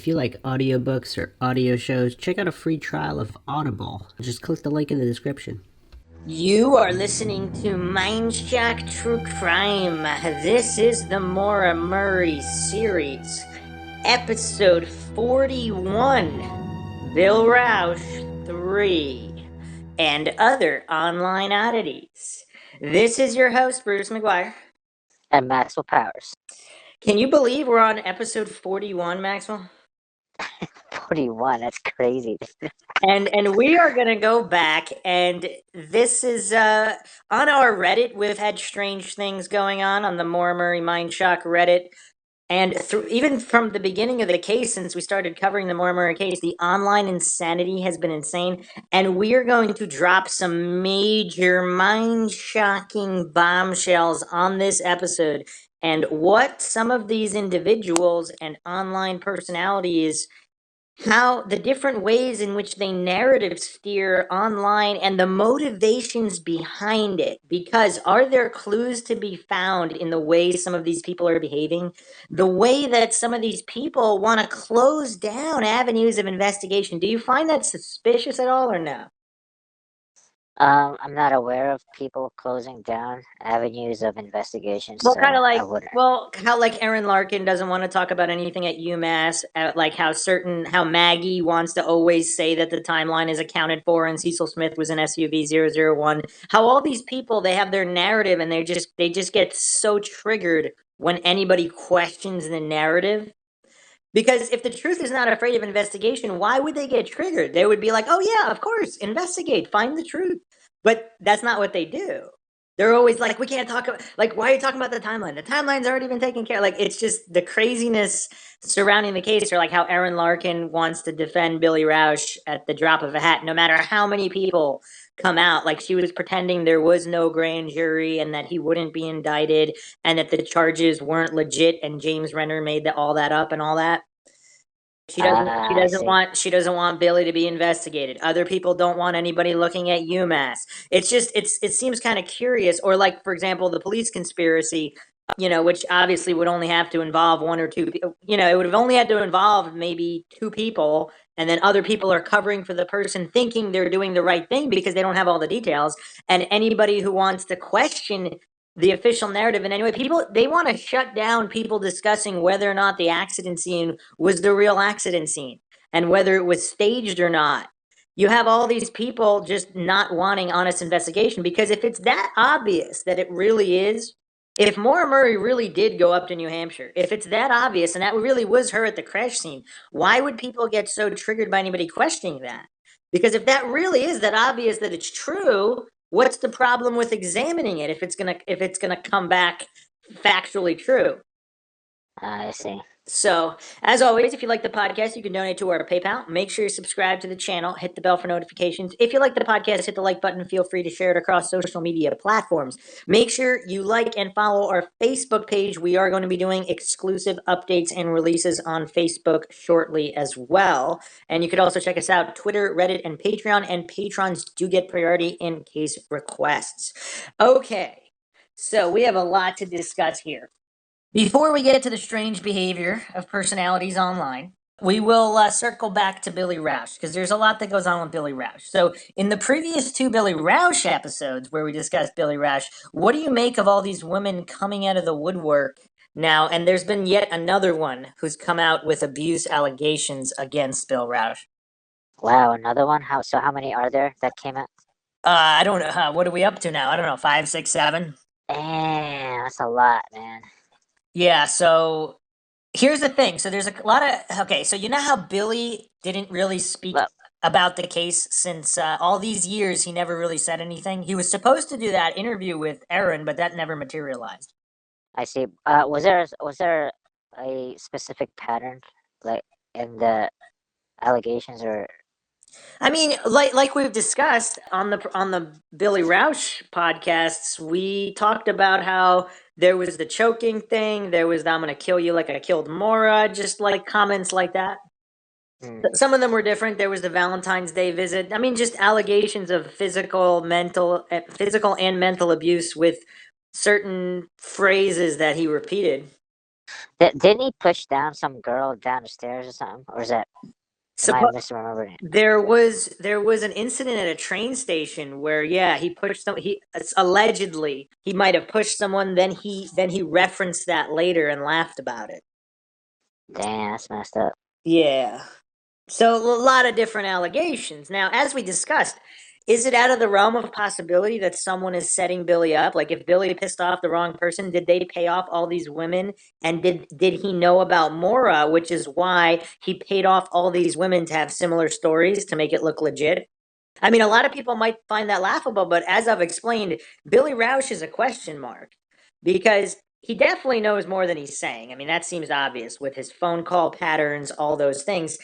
If you like audiobooks or audio shows, check out a free trial of Audible. Just click the link in the description. You are listening to Mindshock True Crime. This is the Maura Murray series, episode 41, Bill Rausch 3, and other online oddities. This is your host, Bruce McGuire. And Maxwell Powers. Can you believe we're on episode 41, Maxwell? 41, that's crazy. And we are going to go back, and this is on our Reddit. We've had strange things going on the Maura Murray Mindshock Reddit. And even from the beginning of the case, since we started covering the Maura Murray case, the online insanity has been insane. And we are going to drop some major mind-shocking bombshells on this episode. And what some of these individuals and online personalities, how the different ways in which they narrative steer online and the motivations behind it. Because are there clues to be found in the way some of these people are behaving? The way that some of these people want to close down avenues of investigation. Do you find that suspicious at all or no? I'm not aware of people closing down avenues of investigation, Well, so kind of I like, wouldn't. well, how like Aaron Larkin doesn't want to talk about anything at UMass, like how Maggie wants to always say that the timeline is accounted for, and Cecil Smith was in SUV 001. How all these people, they have their narrative, and they just get so triggered when anybody questions the narrative. Because if the truth is not afraid of investigation, why would they get triggered? They would be like, "Oh yeah, of course, investigate, find the truth." But that's not what they do. They're always like, "We can't talk about, like, why are you talking about the timeline? The timeline's already been taken care of." Like, it's just the craziness surrounding the case, or like how Aaron Larkin wants to defend Billy Rausch at the drop of a hat, no matter how many people come out. Like, she was pretending there was no grand jury and that he wouldn't be indicted and that the charges weren't legit, and James Renner made all that up and all that. She doesn't. She I doesn't see. want. She doesn't want Billy to be investigated. Other people don't want anybody looking at UMass. It's just. It seems kind of curious. Or like, for example, the police conspiracy. Which obviously would only have to involve one or two. It would have only had to involve maybe two people, and then other people are covering for the person, thinking they're doing the right thing because they don't have all the details. And anybody who wants to question the official narrative in any way, people, they want to shut down people discussing whether or not the accident scene was the real accident scene and whether it was staged or not. You have all these people just not wanting honest investigation, because if it's that obvious that it really is, if Maura Murray really did go up to New Hampshire, if it's that obvious and that really was her at the crash scene, why would people get so triggered by anybody questioning that? Because if that really is that obvious that it's true, what's the problem with examining it if it's gonna come back factually true? I see. So, as always, if you like the podcast, you can donate to our PayPal. Make sure you subscribe to the channel, hit the bell for notifications. If you like the podcast, hit the like button. Feel free to share it across social media platforms. Make sure you like and follow our Facebook page. We are going to be doing exclusive updates and releases on Facebook shortly as well. And you could also check us out Twitter, Reddit, and Patreon. And patrons do get priority in case requests. Okay, so we have a lot to discuss here. Before we get to the strange behavior of personalities online, we will circle back to Billy Rausch, because there's a lot that goes on with Billy Rausch. So, in the previous two Billy Rausch episodes where we discussed Billy Rausch, what do you make of all these women coming out of the woodwork now? And there's been yet another one who's come out with abuse allegations against Bill Rausch. Wow, another one? How many are there that came out? I don't know. What are we up to now? I don't know. 5, 6, 7? Damn, that's a lot, man. Yeah, so here's the thing. So there's a lot of, okay, so you know how Billy didn't really speak Look, about the case since all these years, he never really said anything. He was supposed to do that interview with Aaron, but that never materialized. I see. Was there a specific pattern, like, in the allegations, or I mean, like we've discussed on the Billy Rausch podcasts, we talked about how there was the choking thing, there was the "I'm gonna kill you like I killed Maura," just like comments like that. Hmm, Some of them were different. There was the Valentine's Day visit. I mean, just allegations of physical and mental abuse with certain phrases that he repeated. Didn't he push down some girl down the stairs or something? Or is that, am I Suppo- misremembering it? there was an incident at a train station where he pushed some he allegedly he might have pushed someone, then he referenced that later and laughed about it. Damn, that's messed up. Yeah. So a lot of different allegations. Now, as we discussed, is it out of the realm of possibility that someone is setting Billy up? Like if Billy pissed off the wrong person, did they pay off all these women? And did he know about Maura, which is why he paid off all these women to have similar stories to make it look legit? I mean, a lot of people might find that laughable, but as I've explained, Billy Rausch is a question mark because he definitely knows more than he's saying. I mean, that seems obvious with his phone call patterns, all those things,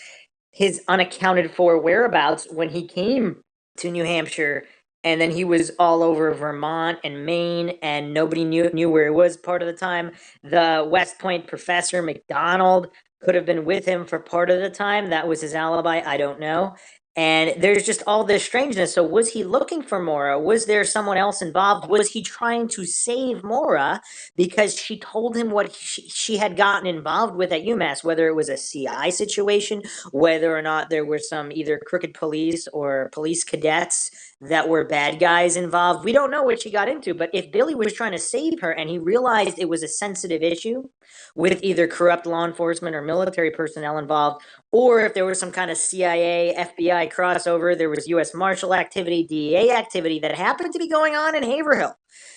his unaccounted for whereabouts when he came to New Hampshire, and then he was all over Vermont and Maine, and nobody knew where he was part of the time. The West Point professor McDonald could have been with him for part of the time. That was his alibi. I don't know. And there's just all this strangeness. So was he looking for Maura? Was there someone else involved? Was he trying to save Maura because she told him what she had gotten involved with at UMass, whether it was a CI situation, whether or not there were some either crooked police or police cadets that were bad guys involved? We don't know what she got into, but if Billy was trying to save her and he realized it was a sensitive issue with either corrupt law enforcement or military personnel involved, or if there was some kind of CIA, FBI crossover, there was U.S. Marshal activity, DEA activity that happened to be going on in Haverhill.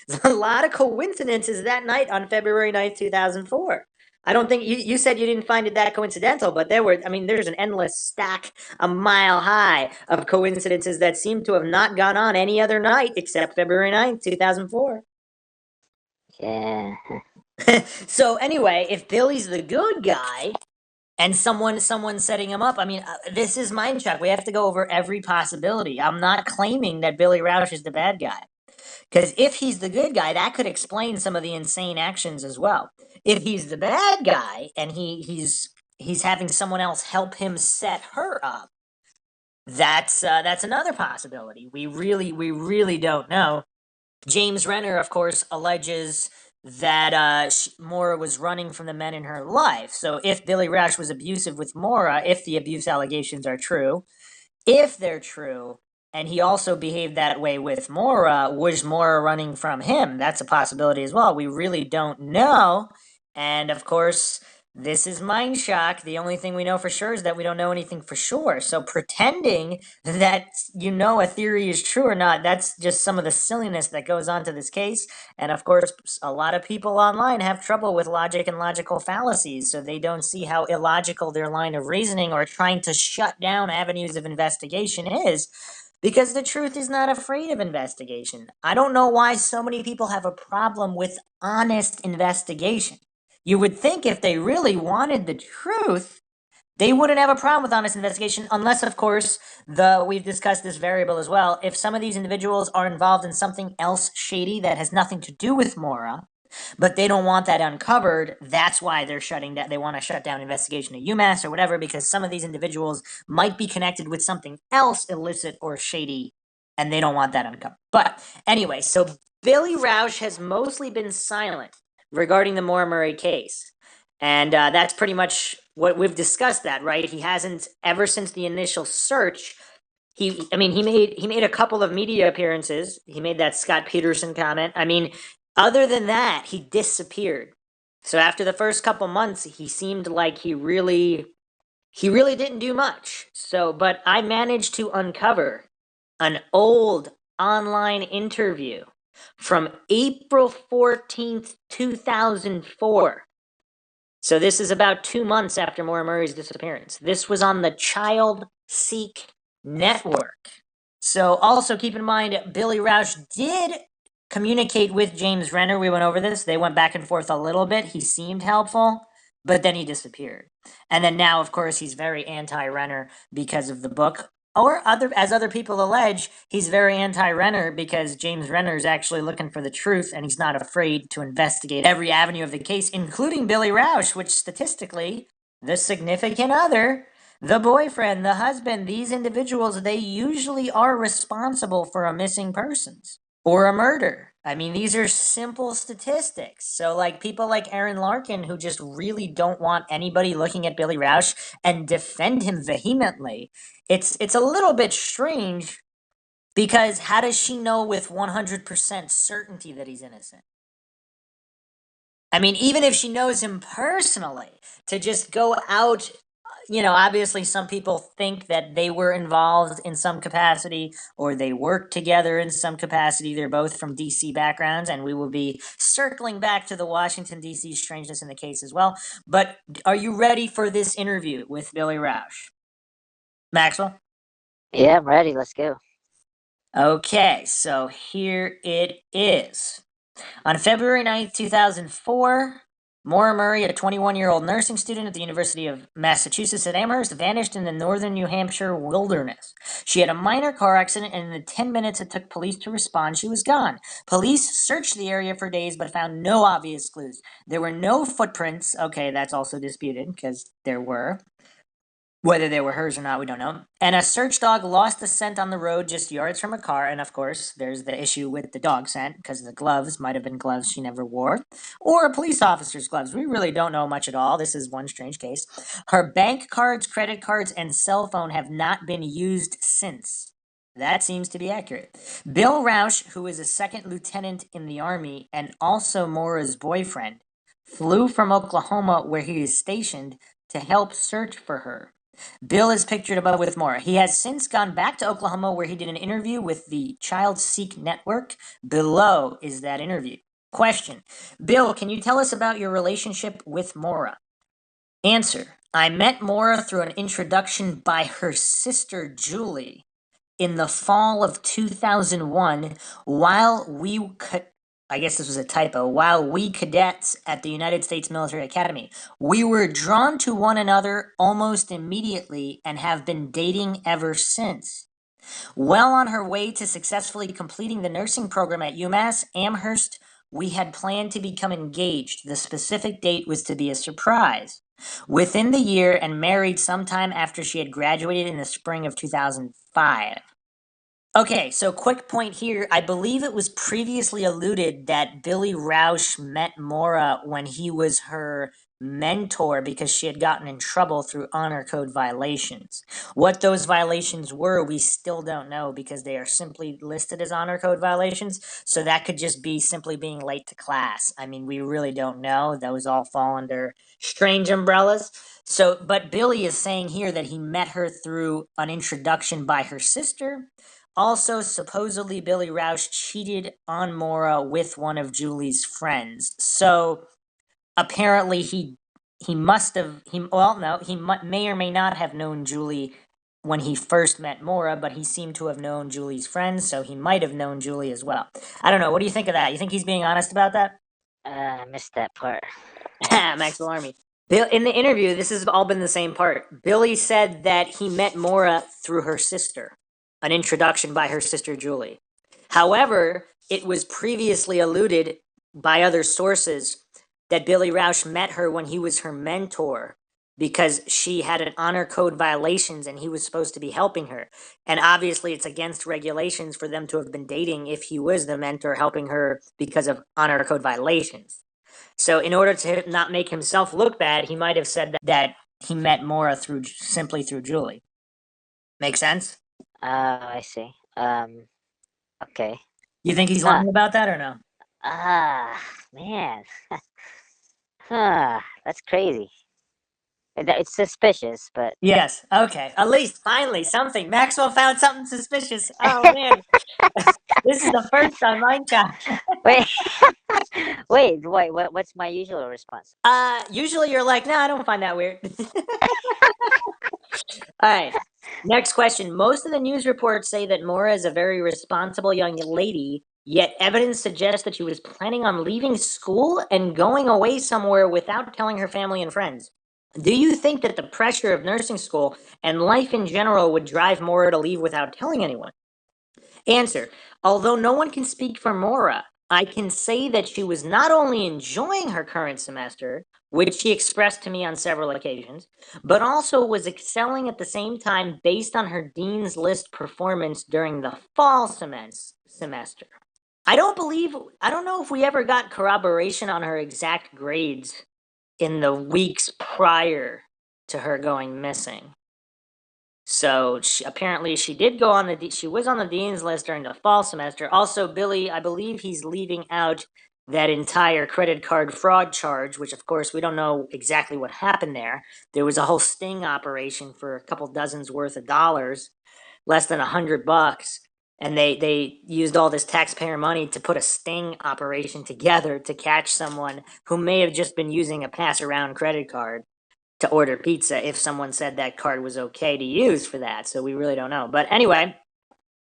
There's a lot of coincidences that night on February 9th, 2004. I don't think you said you didn't find it that coincidental, but there's an endless stack a mile high of coincidences that seem to have not gone on any other night except February 9th, 2004. Yeah. So anyway, if Billy's the good guy, and someone's setting him up. I mean, this is Mindshock. We have to go over every possibility. I'm not claiming that Billy Rausch is the bad guy, because if he's the good guy, that could explain some of the insane actions as well. If he's the bad guy and he's having someone else help him set her up, that's another possibility. We really don't know. James Renner, of course, alleges that Maura was running from the men in her life. So if Billy Rausch was abusive with Maura, if the abuse allegations are true, if they're true, and he also behaved that way with Maura, was Maura running from him? That's a possibility as well. We really don't know. And of course, this is Mindshock. The only thing we know for sure is that we don't know anything for sure. So pretending that a theory is true or not, that's just some of the silliness that goes on to this case. And of course, a lot of people online have trouble with logic and logical fallacies, so they don't see how illogical their line of reasoning or trying to shut down avenues of investigation is, because the truth is not afraid of investigation. I don't know why so many people have a problem with honest investigation. You would think if they really wanted the truth, they wouldn't have a problem with honest investigation, unless, of course, we've discussed this variable as well. If some of these individuals are involved in something else shady that has nothing to do with Maura, but they don't want that uncovered, that's why they're shutting down. They want to shut down investigation at UMass or whatever, because some of these individuals might be connected with something else illicit or shady, and they don't want that uncovered. But anyway, so Billy Rausch has mostly been silent regarding the Maura Murray case. And that's pretty much what we've discussed, that, right? He hasn't, ever since the initial search. He made a couple of media appearances. He made that Scott Peterson comment. I mean, other than that, he disappeared. So after the first couple months, he seemed like he really didn't do much. So, but I managed to uncover an old online interview from April 14th, 2004. So this is about 2 months after Maura Murray's disappearance. This was on the Child Seek Network. So also keep in mind, Billy Rausch did communicate with James Renner. We went over this. They went back and forth a little bit. He seemed helpful, but then he disappeared. And then now, of course, he's very anti-Renner because of the book. Or as other people allege, he's very anti-Renner because James Renner is actually looking for the truth, and he's not afraid to investigate every avenue of the case, including Billy Rausch, which statistically, the significant other, the boyfriend, the husband, these individuals, they usually are responsible for a missing persons or a murder. I mean, these are simple statistics. So, like, people like Aaron Larkin, who just really don't want anybody looking at Billy Rausch and defend him vehemently, it's a little bit strange because how does she know with 100% certainty that he's innocent? I mean, even if she knows him personally, to just go out, obviously some people think that they were involved in some capacity or they worked together in some capacity. They're both from DC backgrounds, and we will be circling back to the Washington, DC strangeness in the case as well. But are you ready for this interview with Billy Rausch? Maxwell? Yeah, I'm ready. Let's go. Okay, so here it is. On February 9th, 2004, Maura Murray, a 21-year-old nursing student at the University of Massachusetts at Amherst, vanished in the northern New Hampshire wilderness. She had a minor car accident, and in the 10 minutes it took police to respond, she was gone. Police searched the area for days but found no obvious clues. There were no footprints. Okay, that's also disputed because there were. Whether they were hers or not, we don't know. And a search dog lost the scent on the road just yards from a car. And of course, there's the issue with the dog scent because the gloves might have been gloves she never wore, or a police officer's gloves. We really don't know much at all. This is one strange case. Her bank cards, credit cards, and cell phone have not been used since. That seems to be accurate. Bill Rausch, who is a second lieutenant in the Army and also Maura's boyfriend, flew from Oklahoma, where he is stationed, to help search for her. Bill is pictured above with Maura. He has since gone back to Oklahoma where he did an interview with the Child Seek Network. Below is that interview. Question. Bill, can you tell us about your relationship with Maura? Answer. I met Maura through an introduction by her sister Julie in the fall of 2001 while I guess this was a typo, while we cadets at the United States Military Academy. We were drawn to one another almost immediately and have been dating ever since. Well on her way to successfully completing the nursing program at UMass Amherst, we had planned to become engaged. The specific date was to be a surprise. Within the year and married sometime after she had graduated in the spring of 2005. Okay, so quick point here. I believe it was previously alluded that Billy Rausch met Maura when he was her mentor because she had gotten in trouble through honor code violations. What those violations were, we still don't know because they are simply listed as honor code violations. So that could just be simply being late to class. I mean, we really don't know. Those all fall under strange umbrellas. So, but Billy is saying here that he met her through an introduction by her sister. Also, supposedly Billy Rausch cheated on Maura with one of Julie's friends. So apparently he must have may or may not have known Julie when he first met Maura, but he seemed to have known Julie's friends, so he might have known Julie as well. I don't know. What do you think of that? You think he's being honest about that? I missed that part. Maxwell Army. Bill, in the interview, this has all been the same part. Billy said that he met Maura through her sister, an introduction by her sister Julie. However, it was previously alluded by other sources that Billy Rausch met her when he was her mentor because she had an honor code violations and he was supposed to be helping her. And obviously, it's against regulations for them to have been dating if he was the mentor helping her because of honor code violations. So in order to not make himself look bad, he might have said that he met Maura simply through Julie. Make sense? I see. Okay. You think he's Huh. lying about that or no? Man. That's crazy. It's suspicious, but Yes. Okay. At least finally something. Maxwell found something suspicious. Oh man, this is the first on Mindshock. wait, wait. What's my usual response? Usually you're like, no, I don't find that weird. All right. Next question. Most of the news reports say that Maura is a very responsible young lady, yet evidence suggests that she was planning on leaving school and going away somewhere without telling her family and friends. Do you think that the pressure of nursing school and life in general would drive Maura to leave without telling anyone? Answer. Although no one can speak for Maura, I can say that she was not only enjoying her current semester, which she expressed to me on several occasions, but also was excelling at the same time based on her Dean's List performance during the fall semester. I don't know if we ever got corroboration on her exact grades in the weeks prior to her going missing. So apparently she did go on she was on the dean's list during the fall semester. Also, Billy, I believe he's leaving out that entire credit card fraud charge, which of course we don't know exactly what happened there. There was a whole sting operation for a couple dozens worth of dollars, less than $100, and they used all this taxpayer money to put a sting operation together to catch someone who may have just been using a pass around credit card to order pizza if someone said that card was okay to use for that. So we really don't know. But anyway,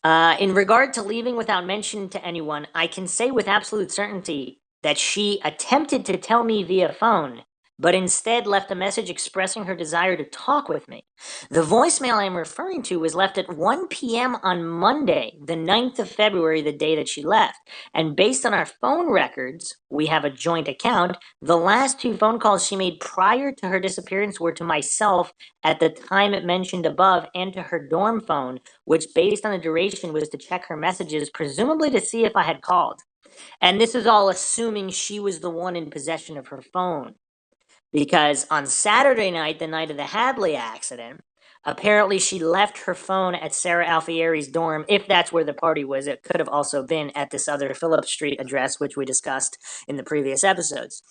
in regard to leaving without mention to anyone, I can say with absolute certainty that she attempted to tell me via phone, but instead left a message expressing her desire to talk with me. The voicemail I'm referring to was left at 1 p.m. on Monday, the 9th of February, the day that she left. And based on our phone records, we have a joint account. The last two phone calls she made prior to her disappearance were to myself at the time mentioned above and to her dorm phone, which based on the duration was to check her messages, presumably to see if I had called. And this is all assuming she was the one in possession of her phone. Because on Saturday night, the night of the Hadley accident, apparently she left her phone at Sarah Alfieri's dorm, if that's where the party was. It could have also been at this other Phillip Street address, which we discussed in the previous episodes.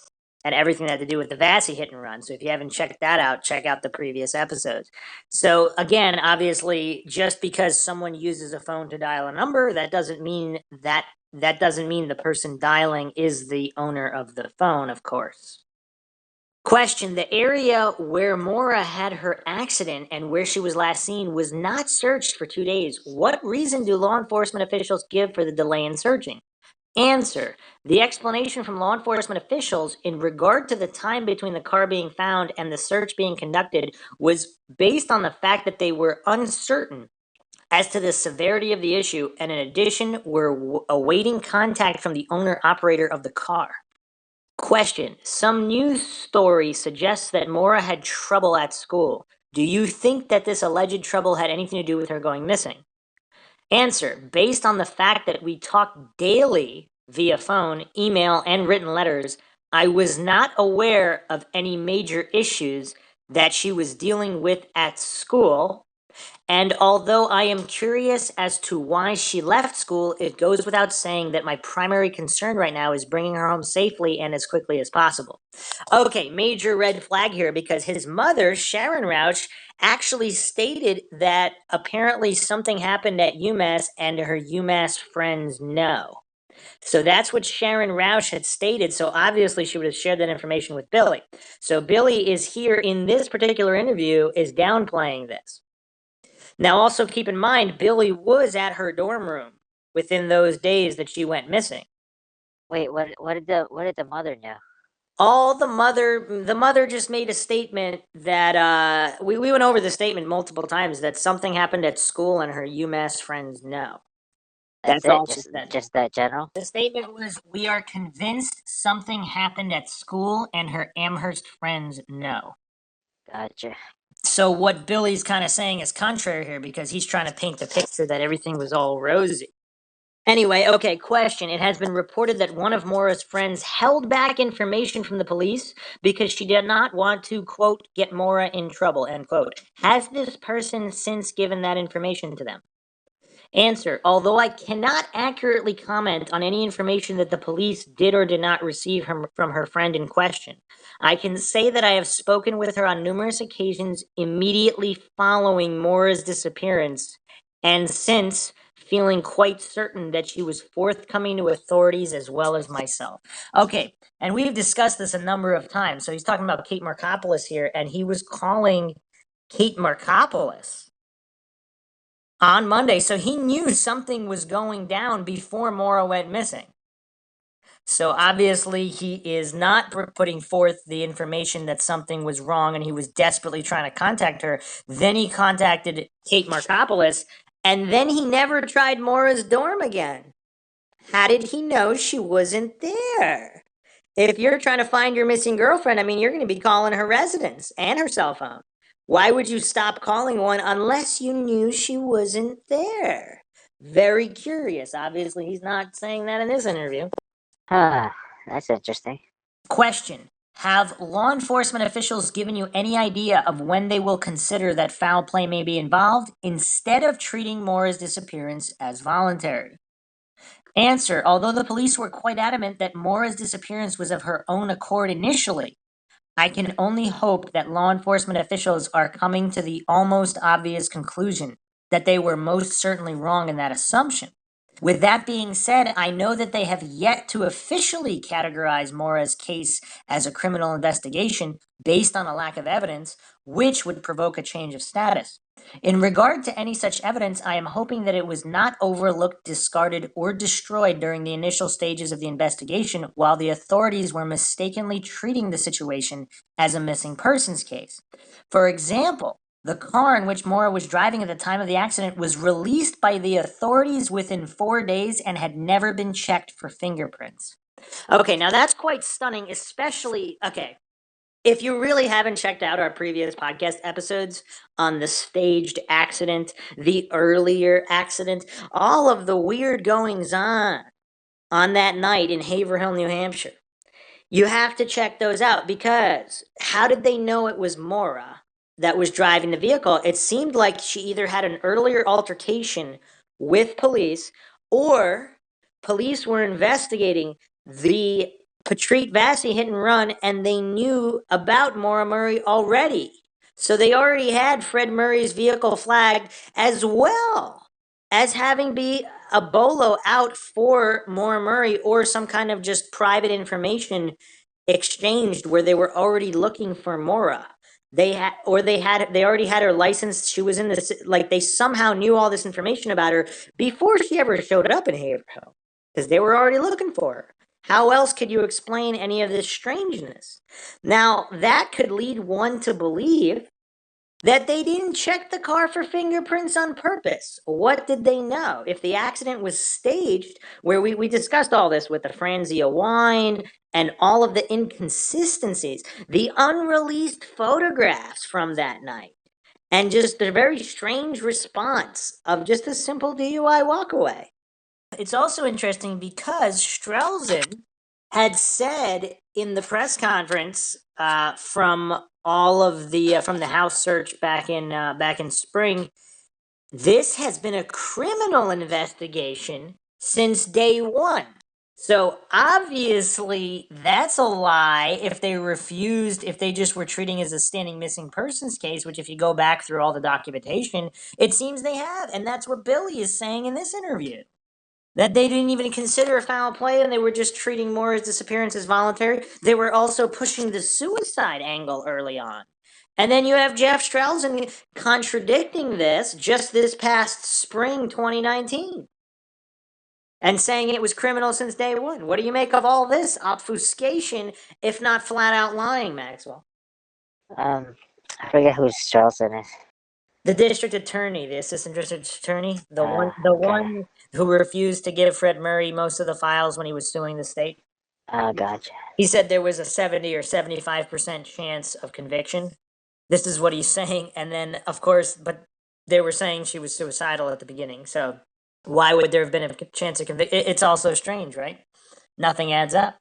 And everything that had to do with the Vassy hit and run. So if you haven't checked that out, check out the previous episodes. So again, obviously, just because someone uses a phone to dial a number, that doesn't mean the person dialing is the owner of the phone, of course. Question: the area where Maura had her accident and where she was last seen was not searched for 2 days. What reason do law enforcement officials give for the delay in searching? Answer: the explanation from law enforcement officials in regard to the time between the car being found and the search being conducted was based on the fact that they were uncertain as to the severity of the issue, and in addition were awaiting contact from the owner-operator of the car. Question: some news story suggests that Maura had trouble at school. Do you think that this alleged trouble had anything to do with her going missing? Answer: based on the fact that we talk daily via phone, email, and written letters, I was not aware of any major issues that she was dealing with at school. And although I am curious as to why she left school, it goes without saying that my primary concern right now is bringing her home safely and as quickly as possible. Okay, major red flag here, because his mother, Sharon Rausch, actually stated that apparently something happened at UMass and her UMass friends know. So that's what Sharon Rausch had stated. So obviously she would have shared that information with Billy. So Billy is here in this particular interview is downplaying this. Now, also keep in mind, Billy was at her dorm room within those days that she went missing. Wait, what did the mother know? The mother just made a statement that we went over the statement multiple times that something happened at school and her UMass friends know. That's That's it? all she said. Just that general? The statement was, "We are convinced something happened at school and her Amherst friends know." Gotcha. So what Billy's kind of saying is contrary here because he's trying to paint the picture that everything was all rosy. Anyway, okay, question. It has been reported that one of Maura's friends held back information from the police because she did not want to, quote, get Maura in trouble, end quote. Has this person since given that information to them? Answer: although I cannot accurately comment on any information that the police did or did not receive from her friend in question, I can say that I have spoken with her on numerous occasions immediately following Maura's disappearance, and since, feeling quite certain that she was forthcoming to authorities as well as myself. Okay, and we've discussed this a number of times. So he's talking about Kate Markopoulos here, and he was calling Kate Markopoulos on Monday, so he knew something was going down before Maura went missing. So obviously he is not putting forth the information that something was wrong and he was desperately trying to contact her. Then he contacted Kate Markopoulos, and then he never tried Maura's dorm again. How did he know she wasn't there? If you're trying to find your missing girlfriend, I mean, you're going to be calling her residence and her cell phone. Why would you stop calling one unless you knew she wasn't there? Very curious. Obviously, he's not saying that in this interview. That's interesting. Question. Have law enforcement officials given you any idea of when they will consider that foul play may be involved instead of treating Maura's disappearance as voluntary? Answer. Although the police were quite adamant that Maura's disappearance was of her own accord initially, I can only hope that law enforcement officials are coming to the almost obvious conclusion that they were most certainly wrong in that assumption. With that being said, I know that they have yet to officially categorize Maura's case as a criminal investigation based on a lack of evidence, which would provoke a change of status. In regard to any such evidence, I am hoping that it was not overlooked, discarded, or destroyed during the initial stages of the investigation while the authorities were mistakenly treating the situation as a missing persons case. For example, the car in which Maura was driving at the time of the accident was released by the authorities within 4 days and had never been checked for fingerprints. Okay, now that's quite stunning, especially, okay, if you really haven't checked out our previous podcast episodes on the staged accident, the earlier accident, all of the weird goings on that night in Haverhill, New Hampshire, you have to check those out because how did they know it was Maura that was driving the vehicle? It seemed like she either had an earlier altercation with police or police were investigating the Patrick Vassy hit and run and they knew about Maura Murray already. So they already had Fred Murray's vehicle flagged as well as having be a bolo out for Maura Murray or some kind of just private information exchanged where they were already looking for Maura. They already had her license. She was in this, like they somehow knew all this information about her before she ever showed up in Haverhill because they were already looking for her. How else could you explain any of this strangeness? Now, that could lead one to believe that they didn't check the car for fingerprints on purpose. What did they know? If the accident was staged, where we discussed all this with the Franzia wine and all of the inconsistencies, the unreleased photographs from that night, and just the very strange response of just a simple DUI walkaway. It's also interesting because Strelzin had said in the press conference from all of the from the house search back in spring, this has been a criminal investigation since day one. So obviously that's a lie if they refused, if they just were treating it as a standing missing persons case, which if you go back through all the documentation, it seems they have. And that's what Billy is saying in this interview. That they didn't even consider foul play and they were just treating Maura's disappearance as voluntary. They were also pushing the suicide angle early on. And then you have Jeff Strelzin contradicting this just this past spring 2019 and saying it was criminal since day one. What do you make of all this obfuscation, if not flat out lying, Maxwell? I forget who Strelson is. The district attorney, the assistant district attorney, the Okay. one who refused to give Fred Murray most of the files when he was suing the state. Gotcha. He said there was a 70 or 75% chance of conviction. This is what he's saying. And then, of course, but they were saying she was suicidal at the beginning. So why would there have been a chance of conviction? It's also strange, right? Nothing adds up.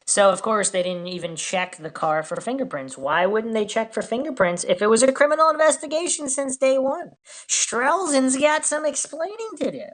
So, of course, they didn't even check the car for fingerprints. Why wouldn't they check for fingerprints if it was a criminal investigation since day one? Strelzin's got some explaining to do.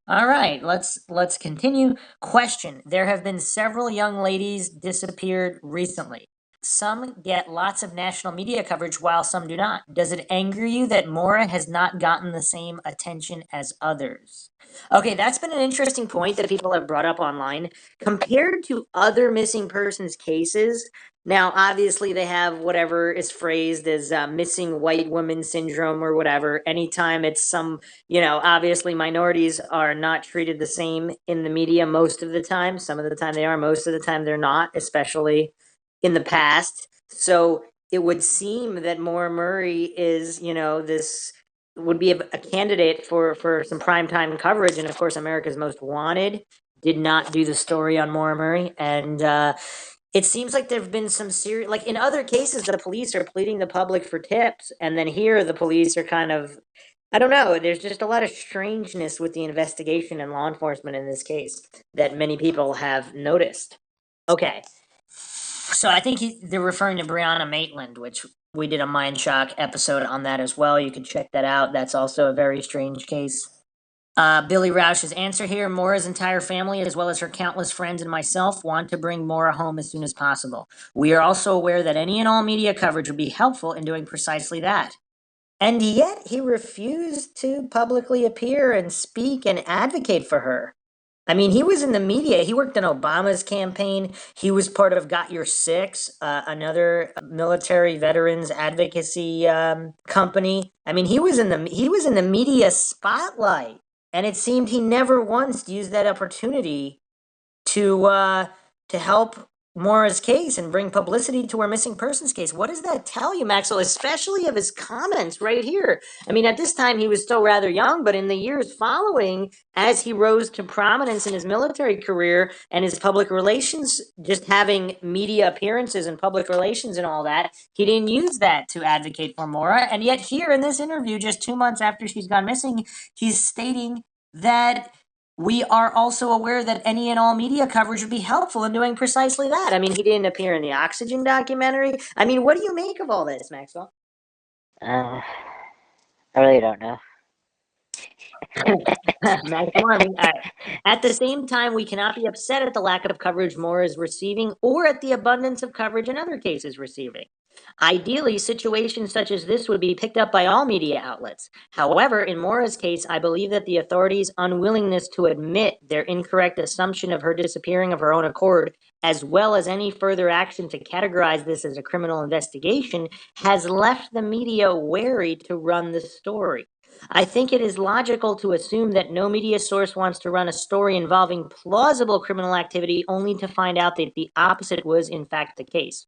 All right, let's continue. Question. There have been several young ladies disappeared recently. Some get lots of national media coverage while some do not. Does it anger you that Maura has not gotten the same attention as others? Okay, that's been an interesting point that people have brought up online. Compared to other missing persons cases, now obviously they have whatever is phrased as missing white woman syndrome or whatever. Anytime it's some, obviously minorities are not treated the same in the media most of the time. Some of the time they are, most of the time they're not, especially in the past. So it would seem that Maura Murray is, this would be a candidate for some primetime coverage. And of course, America's Most Wanted did not do the story on Maura Murray. And it seems like there have been some serious, like in other cases, the police are pleading the public for tips. And then here the police are kind of, I don't know. There's just a lot of strangeness with the investigation and law enforcement in this case that many people have noticed. Okay. So I think they're referring to Brianna Maitland, which we did a Mindshock episode on that as well. You can check that out. That's also a very strange case. Billy Rausch's answer here: Maura's entire family, as well as her countless friends and myself, want to bring Maura home as soon as possible. We are also aware that any and all media coverage would be helpful in doing precisely that. And yet he refused to publicly appear and speak and advocate for her. I mean, he was in the media. He worked in Obama's campaign. He was part of Got Your Six, another military veterans advocacy company. I mean, he was in the media spotlight, and it seemed he never once used that opportunity to help Maura's case and bring publicity to her missing persons case. What does that tell you, Maxwell? Especially of his comments right here. I mean, at this time he was still rather young, but in the years following, as he rose to prominence in his military career and his public relations, just having media appearances and public relations and all that, he didn't use that to advocate for Maura. And yet, here in this interview, just 2 months after she's gone missing, he's stating that we are also aware that any and all media coverage would be helpful in doing precisely that. I mean, he didn't appear in the Oxygen documentary. I mean, what do you make of all this, Maxwell? I really don't know. Maxwell, I mean, at the same time, we cannot be upset at the lack of coverage Moore is receiving or at the abundance of coverage in other cases receiving. Ideally, situations such as this would be picked up by all media outlets. However, in Maura's case, I believe that the authorities' unwillingness to admit their incorrect assumption of her disappearing of her own accord, as well as any further action to categorize this as a criminal investigation, has left the media wary to run the story. I think it is logical to assume that no media source wants to run a story involving plausible criminal activity only to find out that the opposite was in fact the case.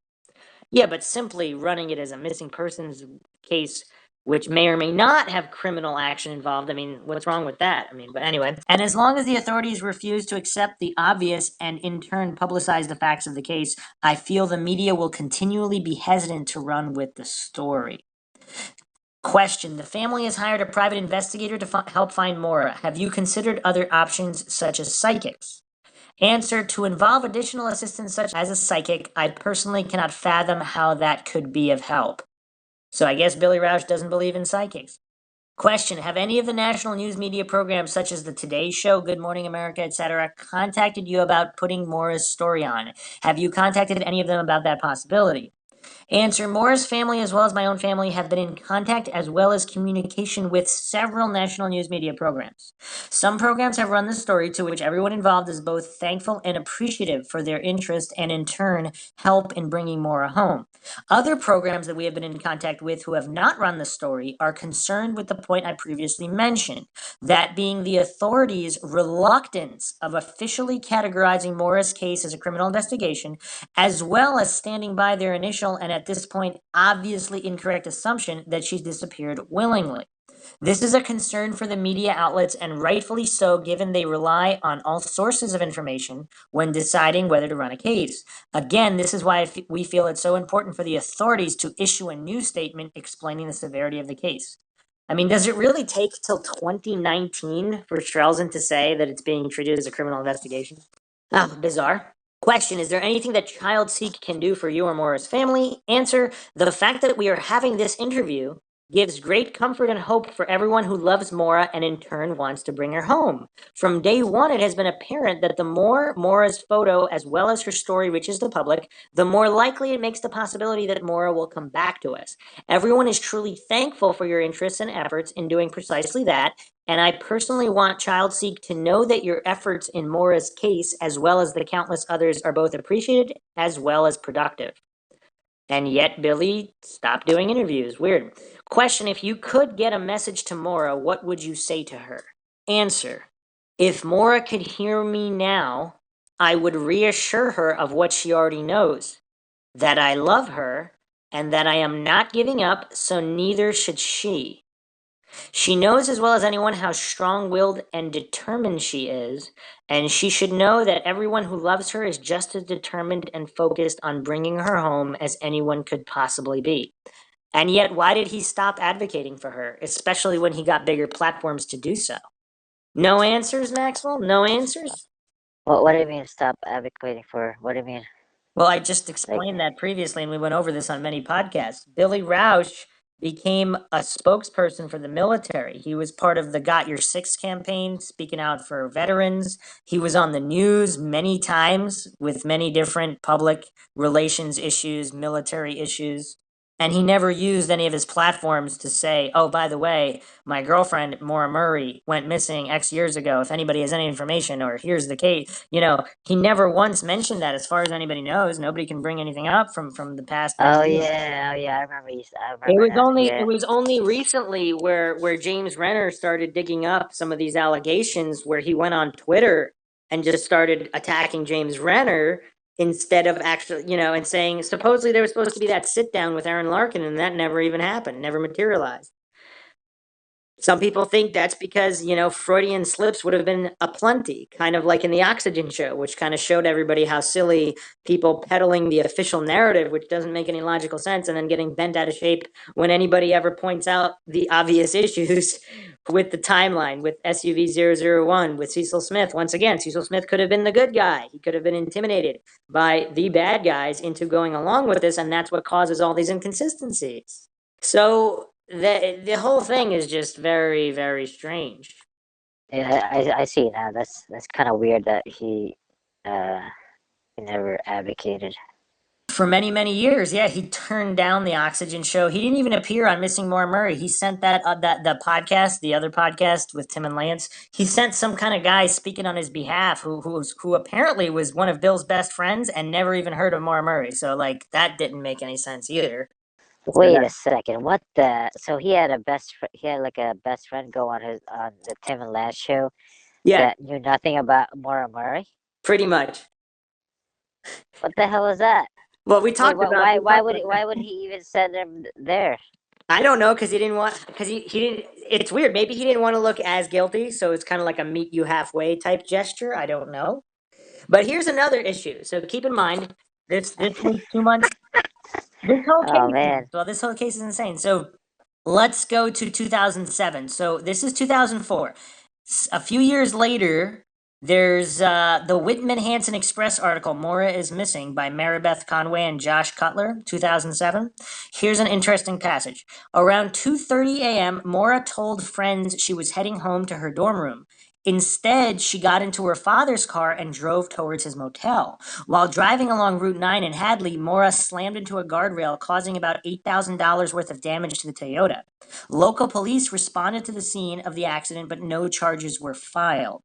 Yeah, but simply running it as a missing persons case, which may or may not have criminal action involved, I mean, what's wrong with that? I mean, but anyway. And as long as the authorities refuse to accept the obvious and in turn publicize the facts of the case, I feel the media will continually be hesitant to run with the story. Question: the family has hired a private investigator to help find Maura. Have you considered other options such as psychics? Answer: to involve additional assistance such as a psychic, I personally cannot fathom how that could be of help. So I guess Billy Rausch doesn't believe in psychics. Question: have any of the national news media programs such as the Today Show, Good Morning America, etc., contacted you about putting Maura's story on? Have you contacted any of them about that possibility? Answer: Maura's family, as well as my own family, have been in contact as well as communication with several national news media programs. Some programs have run the story, to which everyone involved is both thankful and appreciative for their interest and, in turn, help in bringing Maura home. Other programs that we have been in contact with who have not run the story are concerned with the point I previously mentioned, that being the authorities' reluctance of officially categorizing Maura's case as a criminal investigation, as well as standing by their initial and at this point obviously incorrect assumption that she's disappeared willingly. This is a concern for the media outlets, and rightfully so, given they rely on all sources of information when deciding whether to run a case. Again, this is why we feel it's so important for the authorities to issue a new statement explaining the severity of the case. I mean, does it really take till 2019 for Strelzin to say that it's being treated as a criminal investigation? Bizarre. Question: is there anything that Child Seek can do for you or Maura's family? Answer: the fact that we are having this interview gives great comfort and hope for everyone who loves Maura and in turn wants to bring her home. From day one, it has been apparent that the more Maura's photo as well as her story reaches the public, the more likely it makes the possibility that Maura will come back to us. Everyone is truly thankful for your interests and efforts in doing precisely that, and I personally want Child Seek to know that your efforts in Maura's case, as well as the countless others, are both appreciated as well as productive. And yet Billy stopped doing interviews. Weird. Question: if you could get a message to Maura, what would you say to her? Answer: if Maura could hear me now, I would reassure her of what she already knows, that I love her and that I am not giving up, so neither should she. She knows as well as anyone how strong-willed and determined she is, and she should know that everyone who loves her is just as determined and focused on bringing her home as anyone could possibly be. And yet, why did he stop advocating for her, especially when he got bigger platforms to do so? No answers, Maxwell? No answers? What do you mean stop advocating for? What do you mean? Well, I just Like, explained that previously, and we went over this on many podcasts. Billy Rausch became a spokesperson for the military. He was part of the Got Your Six campaign, speaking out for veterans. He was on the news many times with many different public relations issues, military issues. And he never used any of his platforms to say, oh, by the way, my girlfriend, Maura Murray, went missing X years ago. If anybody has any information, or here's the case, he never once mentioned that. As far as anybody knows, nobody can bring anything up from the past 10 oh years. yeah, oh yeah, I remember. I It remember was now. only Yeah. it was only recently where James Renner started digging up some of these allegations, where he went on Twitter and just started attacking James Renner instead of actually, and saying supposedly there was supposed to be that sit down with Aaron Larkin, and that never even happened, never materialized. Some people think that's because, Freudian slips would have been aplenty, kind of like in the Oxygen Show, which kind of showed everybody how silly people peddling the official narrative, which doesn't make any logical sense, and then getting bent out of shape when anybody ever points out the obvious issues with the timeline, with SUV 001, with Cecil Smith. Once again, Cecil Smith could have been the good guy. He could have been intimidated by the bad guys into going along with this, and that's what causes all these inconsistencies. So the whole thing is just very, very strange. Yeah, I see now. That's kind of weird that uh he never advocated. For many, many years, yeah, he turned down the Oxygen Show. He didn't even appear on Missing Maura Murray. He sent that the podcast, the other podcast with Tim and Lance. He sent some kind of guy speaking on his behalf who apparently was one of Bill's best friends and never even heard of Maura Murray. So like that didn't make any sense either. So Wait that a second. What the? So he had a he had like a best friend go on the Tim and Lance show yeah, that knew nothing about Maura Murray. pretty much. What the hell is that? Well, Wait, we talked about why that. would he even send him there? I don't know, because he didn't want, because he didn't. It's weird. Maybe he didn't want to look as guilty, so it's kind of like a meet you halfway type gesture. I don't know. But here's another issue. So keep in mind, this was 2 months. This whole Oh case, man. well, this whole case is insane. So let's go to 2007. So this is 2004. A few years later, there's the Whitman Hanson Express article, Maura is Missing, by Maribeth Conway and Josh Cutler, 2007. Here's an interesting passage. Around 2:30 a.m., Maura told friends she was heading home to her dorm room. Instead, she got into her father's car and drove towards his motel. While driving along Route 9 in Hadley, Maura slammed into a guardrail, causing about $8,000 worth of damage to the Toyota. Local police responded to the scene of the accident, but no charges were filed.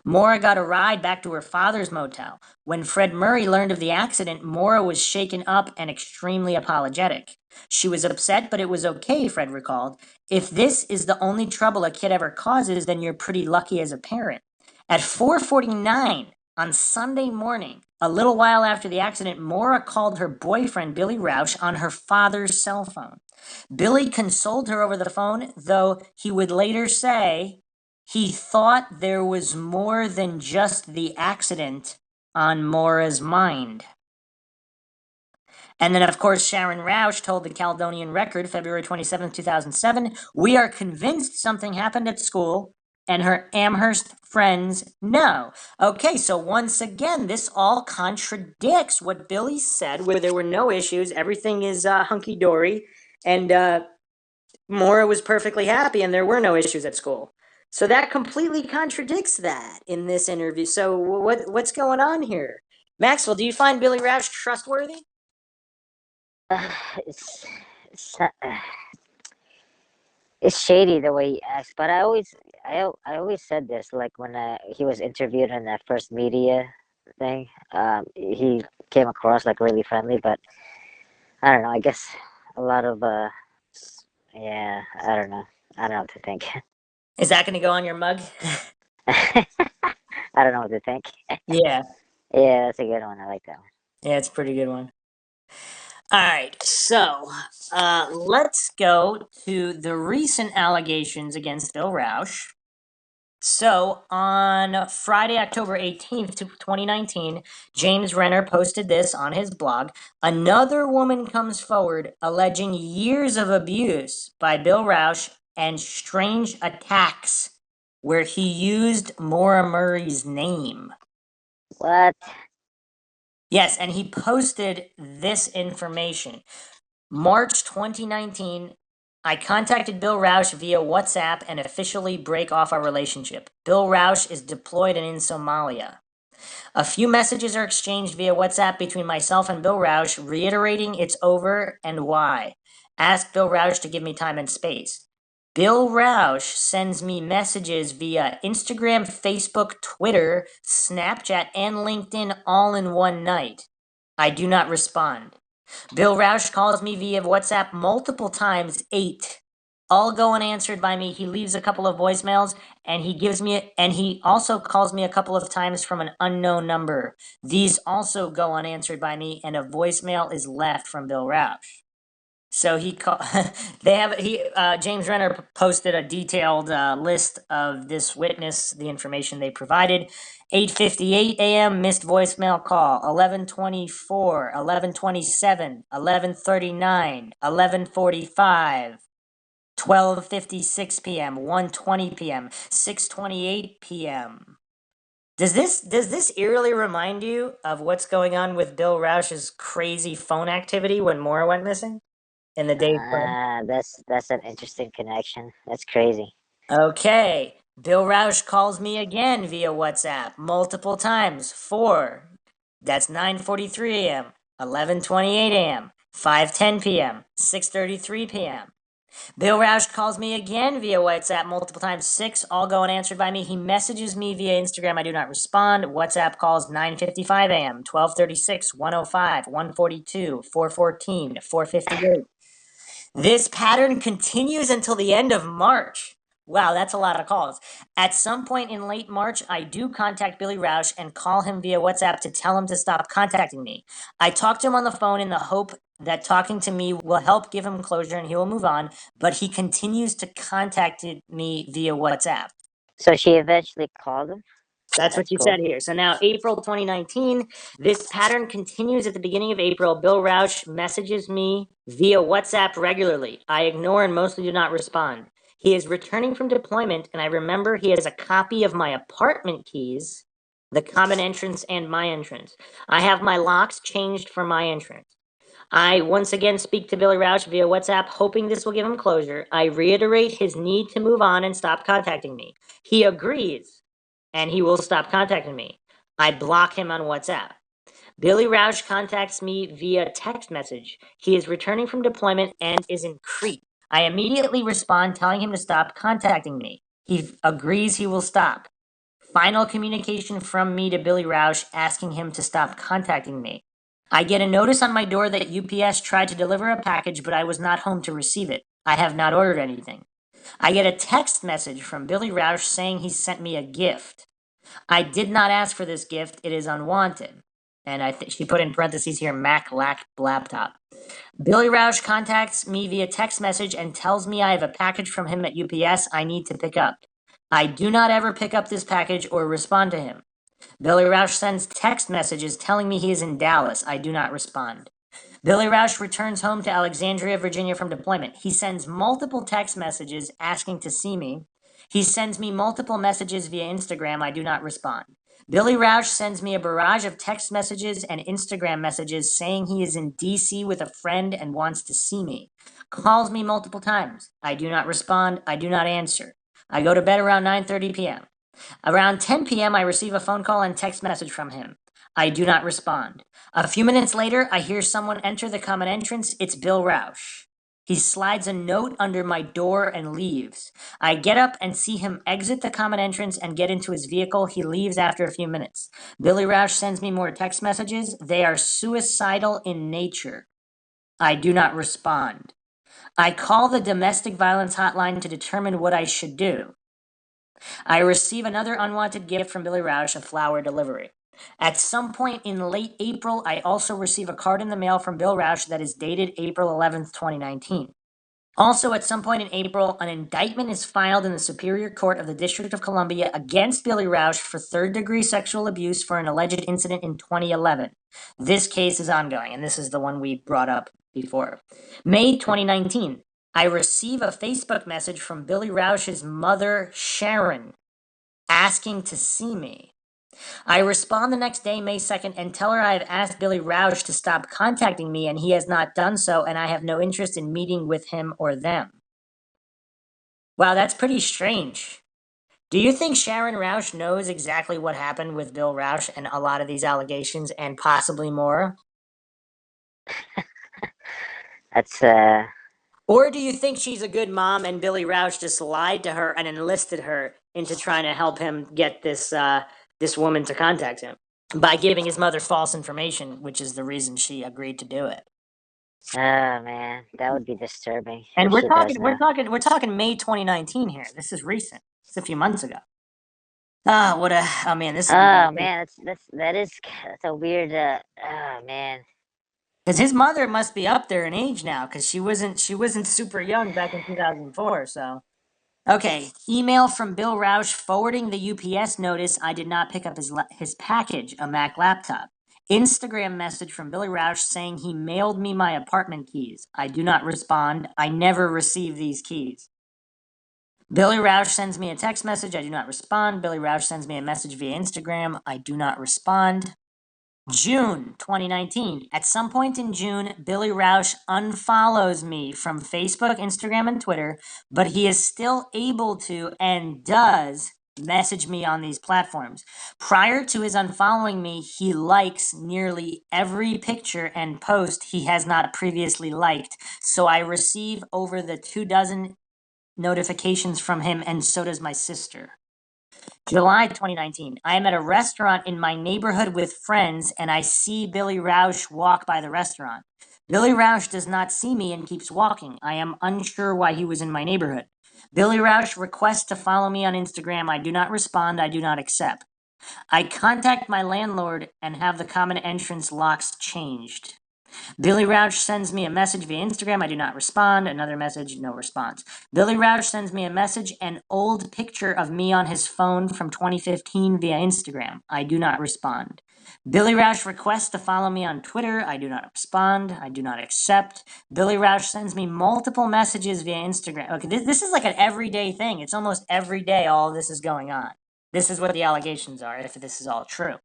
Maura got a ride back to her father's motel. When Fred Murray learned of the accident, Maura was shaken up and extremely apologetic. She was upset, but it was okay, Fred recalled. If this is the only trouble a kid ever causes, then you're pretty lucky as a parent. At 4:49 on Sunday morning, a little while after the accident, Maura called her boyfriend, Billy Rausch, on her father's cell phone. Billy consoled her over the phone, though he would later say he thought there was more than just the accident on Maura's mind. And then, of course, Sharon Rausch told the Caledonian Record, February 27, 2007, we are convinced something happened at school, and her Amherst friends know. Okay, so once again, this all contradicts what Billy said, where there were no issues, everything is hunky-dory, and Maura was perfectly happy, and there were no issues at school. So that completely contradicts that in this interview. So what's going on here? Maxwell, do you find Billy Rausch trustworthy? It's it's, not- it's shady the way he acts. But I always said this, like when he was interviewed in that first media thing. He came across like really friendly, but I don't know. I guess a lot of yeah. I don't know. I don't know what to think. Is that going to go on your mug? I don't know what to think. Yeah. Yeah, that's a good one. I like that one. Yeah, it's a pretty good one. All right, so let's go to the recent allegations against Bill Rausch. So on Friday, October 18th, 2019, James Renner posted this on his blog. Another woman comes forward alleging years of abuse by Bill Rausch and strange attacks where he used Maura Murray's name. What? Yes, and he posted this information. March 2019, I contacted Bill Rausch via WhatsApp and officially break off our relationship. Bill Rausch is deployed and in Somalia. A few messages are exchanged via WhatsApp between myself and Bill Rausch, reiterating it's over and why. Ask Bill Rausch to give me time and space. Bill Rausch sends me messages via Instagram, Facebook, Twitter, Snapchat, and LinkedIn all in one night. I do not respond. Bill Rausch calls me via WhatsApp multiple times, 8. All go unanswered by me. He leaves a couple of voicemails and he also calls me a couple of times from an unknown number. These also go unanswered by me and a voicemail is left from Bill Rausch. So James Renner posted a detailed list of this witness, the information they provided. 8:58 a.m. missed voicemail call, 11:24, 11:27, 11:39, 11:45, 12:56 p.m., 1:20 p.m., 6:28 p.m. Does this eerily remind you of what's going on with Bill Rausch's crazy phone activity when Maura went missing in the days? That's an interesting connection. That's crazy. Okay. Bill Rausch calls me again via WhatsApp multiple times. 4. That's 9:43 a.m., 11:28 a.m., 5:10 p.m., 6:33 p.m. Bill Rausch calls me again via WhatsApp multiple times. 6, all go unanswered by me. He messages me via Instagram. I do not respond. WhatsApp calls 9:55 a.m., 12:36, 1:05, 1:42, 4:14, 4:58. This pattern continues until the end of March. Wow, that's a lot of calls. At some point in late March, I do contact Billy Rausch and call him via WhatsApp to tell him to stop contacting me. I talk to him on the phone in the hope that talking to me will help give him closure and he will move on, but he continues to contact me via WhatsApp. So she eventually called him? That's what That's you cool. said here. So now, April 2019, this pattern continues at the beginning of April. Bill Rausch messages me via WhatsApp regularly. I ignore and mostly do not respond. He is returning from deployment, and I remember he has a copy of my apartment keys, the common entrance and my entrance. I have my locks changed for my entrance. I once again speak to Billy Rausch via WhatsApp, hoping this will give him closure. I reiterate his need to move on and stop contacting me. He agrees and he will stop contacting me. I block him on WhatsApp. Billy Rausch contacts me via text message. He is returning from deployment and is in Crete. I immediately respond telling him to stop contacting me. He agrees he will stop. Final communication from me to Billy Rausch asking him to stop contacting me. I get a notice on my door that UPS tried to deliver a package, but I was not home to receive it. I have not ordered anything. I get a text message from Billy Rausch saying he sent me a gift. I did not ask for this gift. It is unwanted. And she put in parentheses here, Mac laptop. Billy Rausch contacts me via text message and tells me I have a package from him at UPS I need to pick up. I do not ever pick up this package or respond to him. Billy Rausch sends text messages telling me he is in Dallas. I do not respond. Billy Rausch returns home to Alexandria, Virginia from deployment. He sends multiple text messages asking to see me. He sends me multiple messages via Instagram. I do not respond. Billy Rausch sends me a barrage of text messages and Instagram messages saying he is in DC with a friend and wants to see me. Calls me multiple times. I do not respond. I do not answer. I go to bed around 9:30 p.m. Around 10 p.m., I receive a phone call and text message from him. I do not respond. A few minutes later, I hear someone enter the common entrance. It's Bill Rausch. He slides a note under my door and leaves. I get up and see him exit the common entrance and get into his vehicle. He leaves after a few minutes. Billy Rausch sends me more text messages. They are suicidal in nature. I do not respond. I call the domestic violence hotline to determine what I should do. I receive another unwanted gift from Billy Rausch, a flower delivery. At some point in late April, I also receive a card in the mail from Bill Rausch that is dated April 11th, 2019. Also, at some point in April, an indictment is filed in the Superior Court of the District of Columbia against Billy Rausch for third-degree sexual abuse for an alleged incident in 2011. This case is ongoing, and this is the one we brought up before. May 2019, I receive a Facebook message from Billy Rausch's mother, Sharon, asking to see me. I respond the next day, May 2nd, and tell her I have asked Billy Rausch to stop contacting me and he has not done so, and I have no interest in meeting with him or them. Wow, that's pretty strange. Do you think Sharon Rausch knows exactly what happened with Bill Rausch and a lot of these allegations and possibly more? That's Or do you think she's a good mom and Billy Rausch just lied to her and enlisted her into trying to help him get this woman to contact him by giving his mother false information, which is the reason she agreed to do it? oh man, that would be disturbing And if we're she does talking, we're that. talking, we're talking May 2019 here. This is recent. It's a few months ago. Ah, what a, oh man, this is Oh man, that's a weird. Oh man, because his mother must be up there in age now, because she wasn't super young back in 2004. So okay, email from Bill Rausch forwarding the UPS notice I did not pick up his package, a Mac laptop. Instagram message from Billy Rausch saying he mailed me my apartment keys. I do not respond. I never received these keys. Billy Rausch sends me a text message. I do not respond. Billy Rausch sends me a message via Instagram. I do not respond. June 2019. At some point in June, Billy Rausch unfollows me from Facebook, Instagram, and Twitter, but he is still able to and does message me on these platforms. Prior to his unfollowing me, he likes nearly every picture and post he has not previously liked. So I receive over the 24 notifications from him, and so does my sister. July 2019. I am at a restaurant in my neighborhood with friends and I see Billy Rausch walk by the restaurant. Billy Rausch does not see me and keeps walking. I am unsure why he was in my neighborhood. Billy Rausch requests to follow me on Instagram. I do not respond. I do not accept. I contact my landlord and have the common entrance locks changed. Billy Rausch sends me a message via Instagram. I do not respond. Another message, no response. Billy Rausch sends me a message, an old picture of me on his phone from 2015 via Instagram. I do not respond. Billy Rausch requests to follow me on Twitter. I do not respond. I do not accept. Billy Rausch sends me multiple messages via Instagram. Okay, this is like an everyday thing. It's almost every day all this is going on. This is what the allegations are, if this is all true.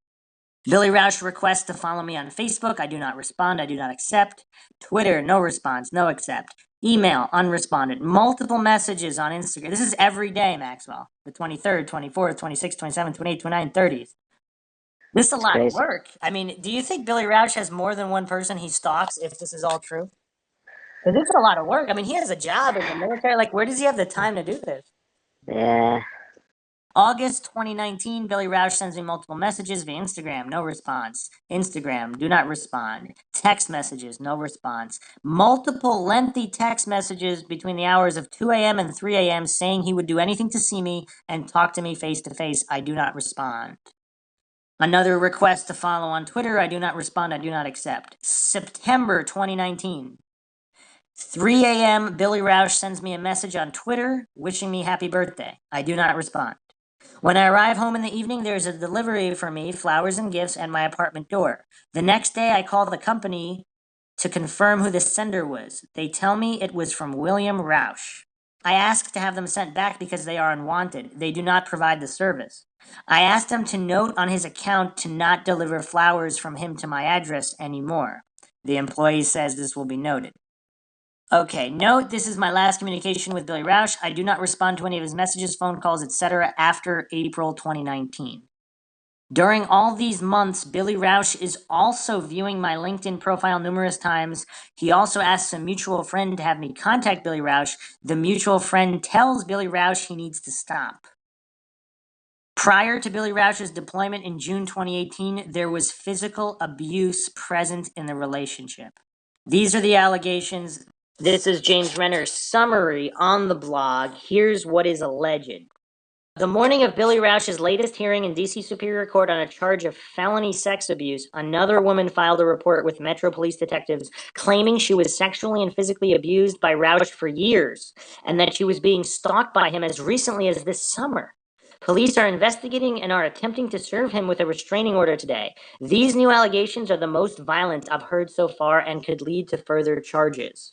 Billy Rausch requests to follow me on Facebook. I do not respond. I do not accept. Twitter, no response, no accept. Email, unresponded. Multiple messages on Instagram. This is every day, Maxwell. The 23rd, 24th, 26th, 27th, 28th, 29th, 30th. This is a it's lot of crazy. work. I mean, do you think Billy Rausch has more than one person he stalks if this is all true? Because this is a lot of work. I mean, he has a job in the military. Like, where does he have the time to do this? Yeah, August 2019, Billy Rausch sends me multiple messages via Instagram, no response. Instagram, do not respond. Text messages, no response. Multiple lengthy text messages between the hours of 2 a.m. and 3 a.m. saying he would do anything to see me and talk to me face to face. I do not respond. Another request to follow on Twitter. I do not respond. I do not accept. September 2019. 3 a.m. Billy Rausch sends me a message on Twitter wishing me happy birthday. I do not respond. When I arrive home in the evening, there's a delivery for me, flowers and gifts, and my apartment door. The next day, I call the company to confirm who the sender was. They tell me it was from William Rausch. I ask to have them sent back because they are unwanted. They do not provide the service. I asked them to note on his account to not deliver flowers from him to my address anymore. The employee says this will be noted. Okay, note this is my last communication with Billy Rausch. I do not respond to any of his messages, phone calls, etc. after April 2019. During all these months, Billy Rausch is also viewing my LinkedIn profile numerous times. He also asks a mutual friend to have me contact Billy Rausch. The mutual friend tells Billy Rausch he needs to stop. Prior to Billy Rausch's deployment in June 2018, there was physical abuse present in the relationship. These are the allegations. This is James Renner's summary on the blog. Here's what is alleged. The morning of Billy Rausch's latest hearing in D.C. Superior Court on a charge of felony sex abuse, another woman filed a report with Metro Police detectives claiming she was sexually and physically abused by Rausch for years and that she was being stalked by him as recently as this summer. Police are investigating and are attempting to serve him with a restraining order today. These new allegations are the most violent I've heard so far and could lead to further charges.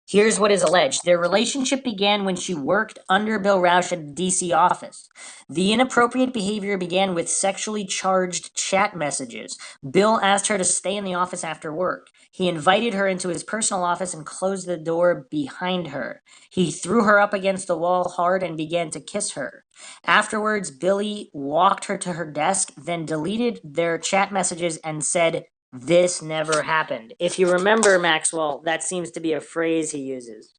Here's what is alleged. Their relationship began when she worked under Bill Rausch at the DC office. The inappropriate behavior began with sexually charged chat messages. Bill asked her to stay in the office after work. He invited her into his personal office and closed the door behind her. He threw her up against the wall hard and began to kiss her. Afterwards, Billy walked her to her desk, then deleted their chat messages and said, "This never happened." If you remember, Maxwell, that seems to be a phrase he uses,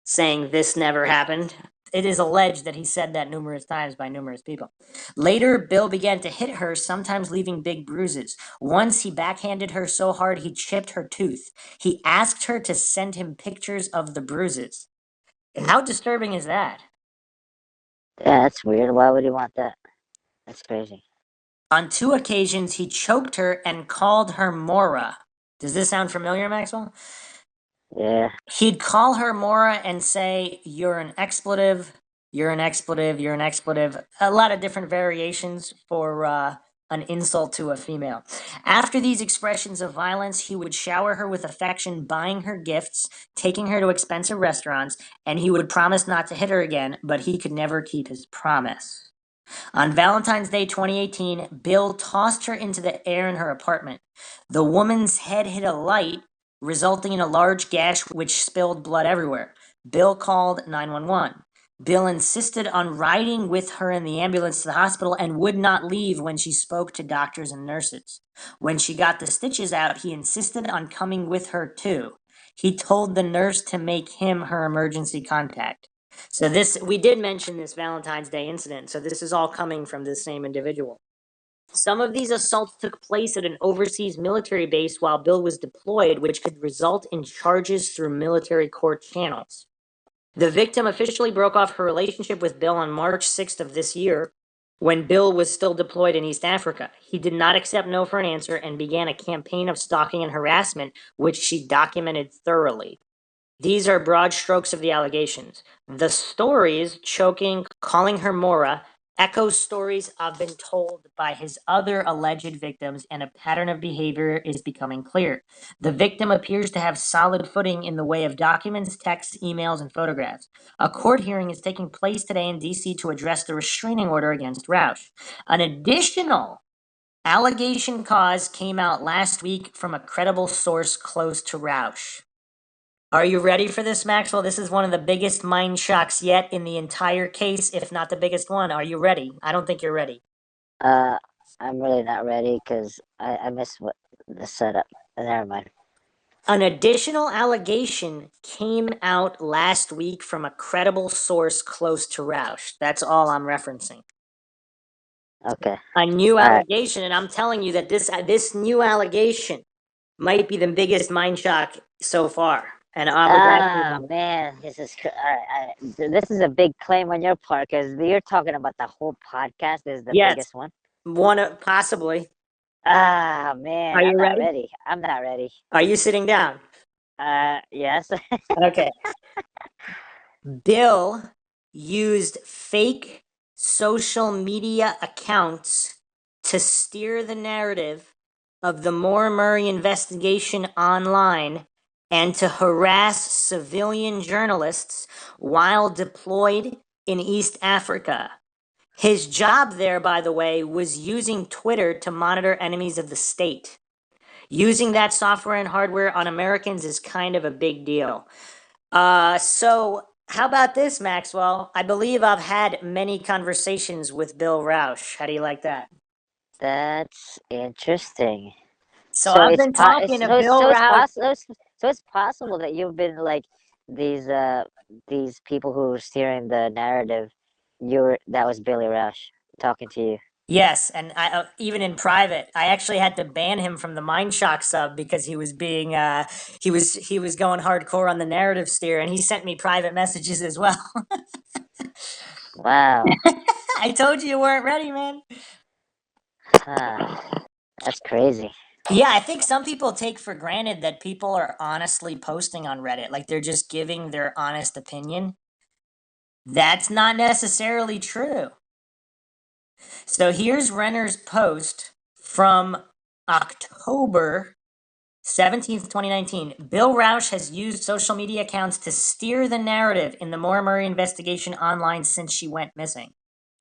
saying "this never happened." It is alleged that he said that numerous times by numerous people. Later, Bill began to hit her, sometimes leaving big bruises. Once he backhanded her so hard he chipped her tooth. He asked her to send him pictures of the bruises. How disturbing is that? Yeah, that's weird. Why would he want that? That's crazy. On 2 occasions, he choked her and called her Maura. Does this sound familiar, Maxwell? Yeah. He'd call her Maura and say, "You're an expletive, you're an expletive, you're an expletive." A lot of different variations for an insult to a female. After these expressions of violence, he would shower her with affection, buying her gifts, taking her to expensive restaurants, and he would promise not to hit her again, but he could never keep his promise. On Valentine's Day 2018, Bill tossed her into the air in her apartment. The woman's head hit a light, resulting in a large gash which spilled blood everywhere. Bill called 911. Bill insisted on riding with her in the ambulance to the hospital and would not leave when she spoke to doctors and nurses. When she got the stitches out, he insisted on coming with her too. He told the nurse to make him her emergency contact. So we did mention this Valentine's Day incident, so this is all coming from this same individual. Some of these assaults took place at an overseas military base while Bill was deployed, which could result in charges through military court channels. The victim officially broke off her relationship with Bill on March 6th of this year, when Bill was still deployed in East Africa. He did not accept no for an answer and began a campaign of stalking and harassment, which she documented thoroughly. These are broad strokes of the allegations. The stories, choking, calling her Maura, echo stories I've been told by his other alleged victims, and a pattern of behavior is becoming clear. The victim appears to have solid footing in the way of documents, texts, emails, and photographs. A court hearing is taking place today in D.C. to address the restraining order against Rausch. An additional allegation cause came out last week from a credible source close to Rausch. Are you ready for this, Maxwell? This is one of the biggest mind shocks yet in the entire case, if not the biggest one. Are you ready? I don't think you're ready. I'm really not ready because I missed what the setup. Never mind. An additional allegation came out last week from a credible source close to Rausch. That's all I'm referencing. Okay. A new All right. allegation, and I'm telling you that this new allegation might be the biggest mind shock so far. And I was actually, Man, this is a big claim on your part because you're talking about the whole podcast is the Yes. biggest one. Possibly. Man, Are you I'm not ready? ready. I'm not ready. Are you sitting down? Yes. Okay. Bill used fake social media accounts to steer the narrative of the Maura Murray investigation online and to harass civilian journalists while deployed in East Africa. His job there, by the way, was using Twitter to monitor enemies of the state. Using that software and hardware on Americans is kind of a big deal. So how about this, Maxwell? I believe I've had many conversations with Bill Rausch. How do you like that? That's interesting. So I've been talking to Bill Rausch. So it's possible that you've been like these people who were steering the narrative. That was Billy Rausch talking to you. Yes, and I even in private, I actually had to ban him from the Mindshock sub because he was being he was going hardcore on the narrative steer, and he sent me private messages as well. Wow. I told you weren't ready, man. That's crazy. Yeah, I think some people take for granted that people are honestly posting on Reddit, like they're just giving their honest opinion. That's not necessarily true. So here's Renner's post from October 17th, 2019. Bill Rausch has used social media accounts to steer the narrative in the Maura Murray investigation online since she went missing.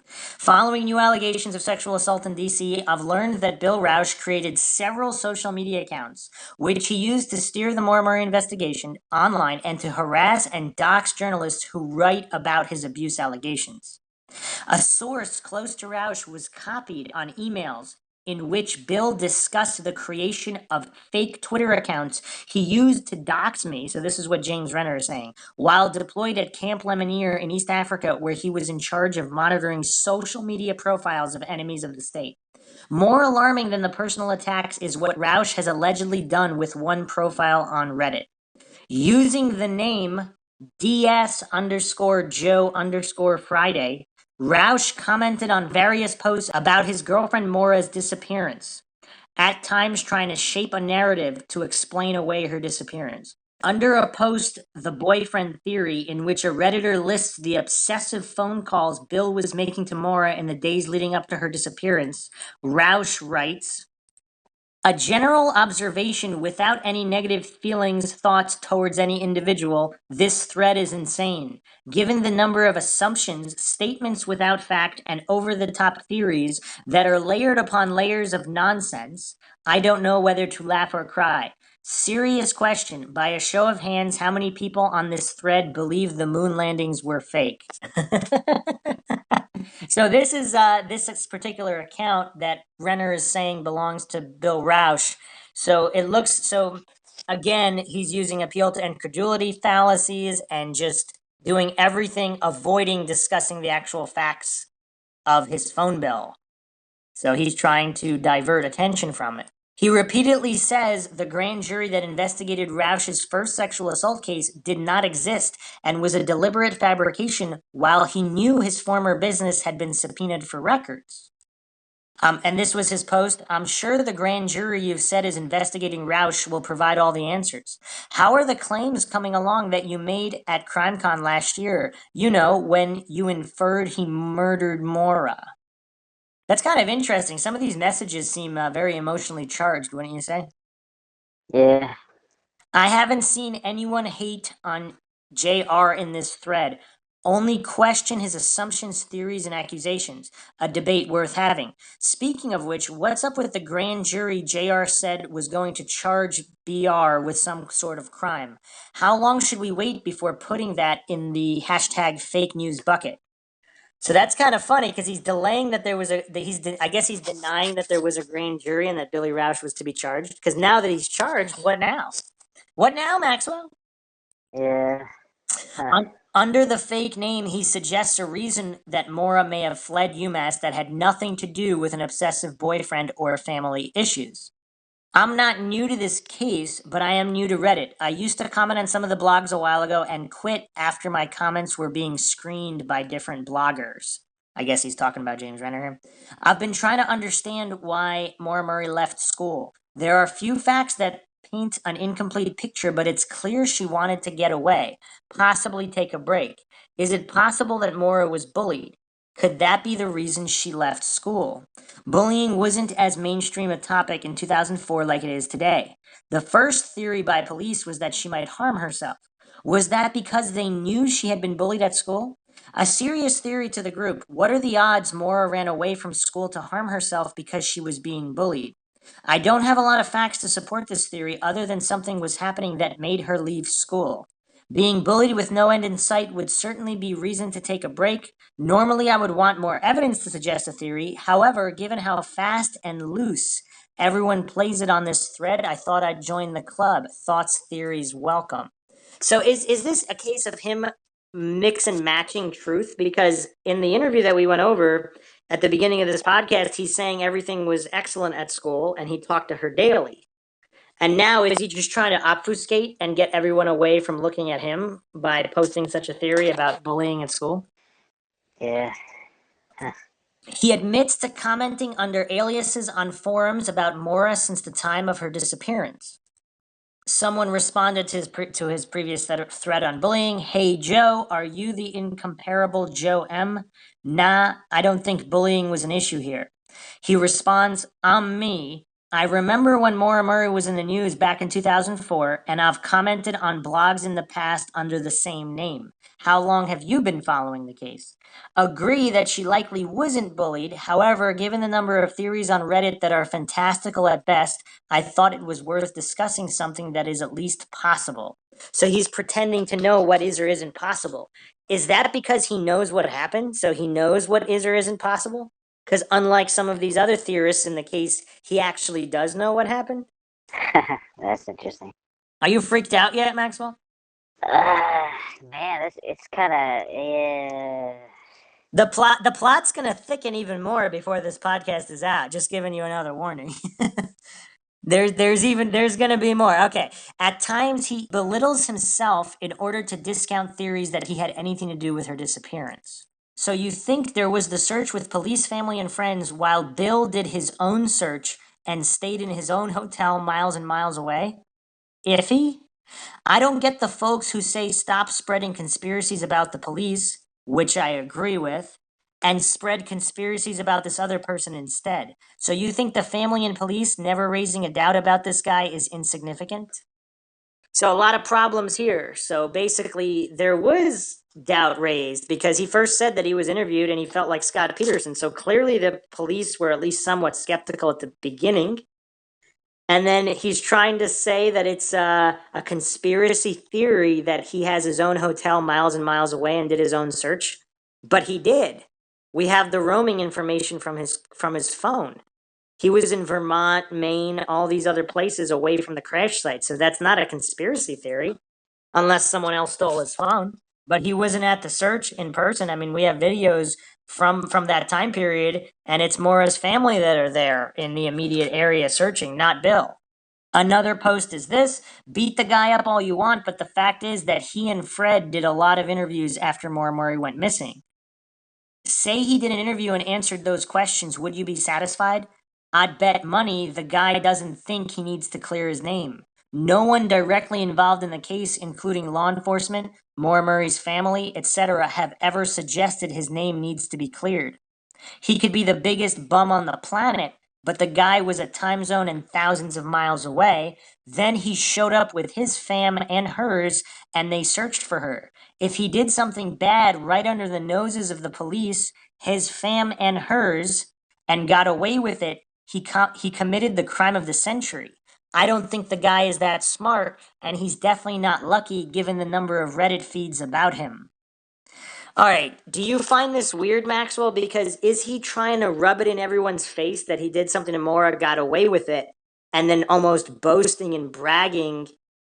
Following new allegations of sexual assault in DC, I've learned that Bill Rausch created several social media accounts, which he used to steer the Maura Murray investigation online and to harass and dox journalists who write about his abuse allegations. A source close to Rausch was copied on emails in which Bill discussed the creation of fake Twitter accounts he used to dox me. So this is what James Renner is saying. While deployed at Camp Lemonnier in East Africa, where he was in charge of monitoring social media profiles of enemies of the state. More alarming than the personal attacks is what Rausch has allegedly done with one profile on Reddit. Using the name DS_Joe_Friday, Rausch commented on various posts about his girlfriend Maura's disappearance, at times trying to shape a narrative to explain away her disappearance. Under a post, The Boyfriend Theory, in which a Redditor lists the obsessive phone calls Bill was making to Maura in the days leading up to her disappearance, Rausch writes, a general observation without any negative feelings, thoughts towards any individual, this thread is insane. Given the number of assumptions, statements without fact, and over-the-top theories that are layered upon layers of nonsense, I don't know whether to laugh or cry. Serious question. By a show of hands, how many people on this thread believe the moon landings were fake? So this particular account that Renner is saying belongs to Bill Rausch. So it looks so. Again, he's using appeal to incredulity fallacies and just doing everything, avoiding discussing the actual facts of his phone bill. So he's trying to divert attention from it. He repeatedly says the grand jury that investigated Rausch's first sexual assault case did not exist and was a deliberate fabrication while he knew his former business had been subpoenaed for records. And this was his post. I'm sure the grand jury you've said is investigating Rausch will provide all the answers. How are the claims coming along that you made at CrimeCon last year? You know, when you inferred he murdered Maura. That's kind of interesting. Some of these messages seem very emotionally charged, wouldn't you say? Yeah. I haven't seen anyone hate on JR in this thread. Only question his assumptions, theories, and accusations. A debate worth having. Speaking of which, what's up with the grand jury JR said was going to charge BR with some sort of crime? How long should we wait before putting that in the hashtag fake news bucket? So that's kind of funny because he's delaying that there was I guess he's denying that there was a grand jury and that Billy Rausch was to be charged. Because now that he's charged, what now? What now, Maxwell? Yeah. Under the fake name, he suggests a reason that Maura may have fled UMass that had nothing to do with an obsessive boyfriend or family issues. I'm not new to this case, but I am new to Reddit. I used to comment on some of the blogs a while ago and quit after my comments were being screened by different bloggers. I guess he's talking about James Renner here. I've been trying to understand why Maura Murray left school. There are few facts that paint an incomplete picture, but it's clear she wanted to get away, possibly take a break. Is it possible that Maura was bullied? Could that be the reason she left school? Bullying wasn't as mainstream a topic in 2004 like it is today. The first theory by police was that she might harm herself. Was that because they knew she had been bullied at school? A serious theory to the group. What are the odds Maura ran away from school to harm herself because she was being bullied? I don't have a lot of facts to support this theory other than something was happening that made her leave school. Being bullied with no end in sight would certainly be reason to take a break. Normally, I would want more evidence to suggest a theory. However, given how fast and loose everyone plays it on this thread, I thought I'd join the club. Thoughts, theories, welcome. So is this a case of him mix and matching truth? Because in the interview that we went over at the beginning of this podcast, he's saying everything was excellent at school and he talked to her daily. And now, is he just trying to obfuscate and get everyone away from looking at him by posting such a theory about bullying at school? Yeah. He admits to commenting under aliases on forums about Maura since the time of her disappearance. Someone responded to his previous thread on bullying. Hey, Joe, are you the incomparable Joe M? Nah, I don't think bullying was an issue here. He responds, I'm me. I remember when Maura Murray was in the news back in 2004, and I've commented on blogs in the past under the same name. How long have you been following the case? Agree that she likely wasn't bullied. However, given the number of theories on Reddit that are fantastical at best, I thought it was worth discussing something that is at least possible. So he's pretending to know what is or isn't possible. Is that because he knows what happened? So he knows what is or isn't possible? Because unlike some of these other theorists in the case, he actually does know what happened. That's interesting. Are you freaked out yet, Maxwell? Man, it's kind of yeah. The plot's gonna thicken even more before this podcast is out. Just giving you another warning. There's gonna be more. Okay. At times he belittles himself in order to discount theories that he had anything to do with her disappearance. So you think there was the search with police, family, and friends while Bill did his own search and stayed in his own hotel miles and miles away? Iffy? I don't get the folks who say stop spreading conspiracies about the police, which I agree with, and spread conspiracies about this other person instead. So you think the family and police never raising a doubt about this guy is insignificant? So a lot of problems here. So basically, there was doubt raised because he first said that he was interviewed and he felt like Scott Peterson. So clearly, the police were at least somewhat skeptical at the beginning. And then he's trying to say that it's a conspiracy theory that he has his own hotel miles and miles away and did his own search. But he did. We have the roaming information from his phone. He was in Vermont, Maine, all these other places away from the crash site. So that's not a conspiracy theory, unless someone else stole his phone. But he wasn't at the search in person. I mean, we have videos from that time period, and it's Maura's family that are there in the immediate area searching, not Bill. Another post is this: beat the guy up all you want, but the fact is that he and Fred did a lot of interviews after Maura Murray went missing. Say he did an interview and answered those questions, would you be satisfied? I'd bet money the guy doesn't think he needs to clear his name. No one directly involved in the case, including law enforcement, Maura Murray's family, etc., have ever suggested his name needs to be cleared. He could be the biggest bum on the planet, but the guy was a time zone and thousands of miles away. Then he showed up with his fam and hers, and they searched for her. If he did something bad right under the noses of the police, his fam and hers, and got away with it, he committed the crime of the century. I don't think the guy is that smart, and he's definitely not lucky given the number of Reddit feeds about him. All right. Do you find this weird, Maxwell? Because is he trying to rub it in everyone's face that he did something to Maura, got away with it, and then almost boasting and bragging,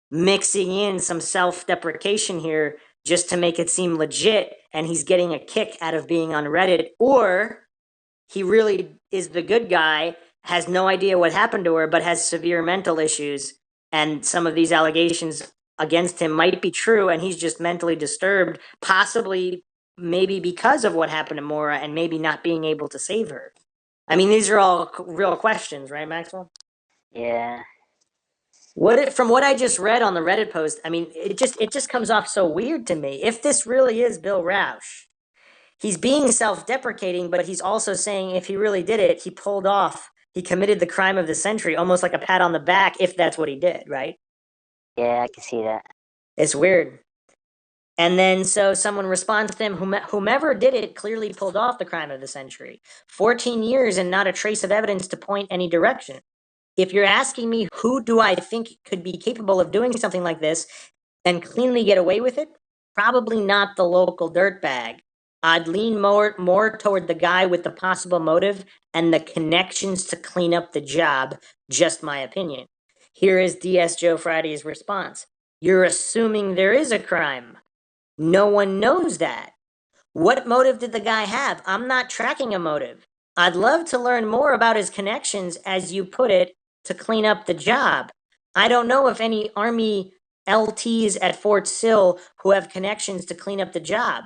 mixing in some self-deprecation here just to make it seem legit, and he's getting a kick out of being on Reddit? Or he really is the good guy, has no idea what happened to her, but has severe mental issues, and some of these allegations against him might be true, and he's just mentally disturbed, possibly maybe because of what happened to Maura and maybe not being able to save her. I mean, these are all real questions, right, Maxwell? Yeah. From what I just read on the Reddit post, I mean, it just comes off so weird to me. If this really is Bill Rausch, he's being self-deprecating, but he's also saying if he really did it, he committed the crime of the century, almost like a pat on the back if that's what he did, right? Yeah, I can see that. It's weird. And then so someone responds to him, whomever did it clearly pulled off the crime of the century. 14 years and not a trace of evidence to point any direction. If you're asking me who do I think could be capable of doing something like this and cleanly get away with it, probably not the local dirtbag. I'd lean more toward the guy with the possible motive and the connections to clean up the job, just my opinion. Here is DS Joe Friday's response. You're assuming there is a crime. No one knows that. What motive did the guy have? I'm not tracking a motive. I'd love to learn more about his connections, as you put it, to clean up the job. I don't know if any Army LTs at Fort Sill who have connections to clean up the job.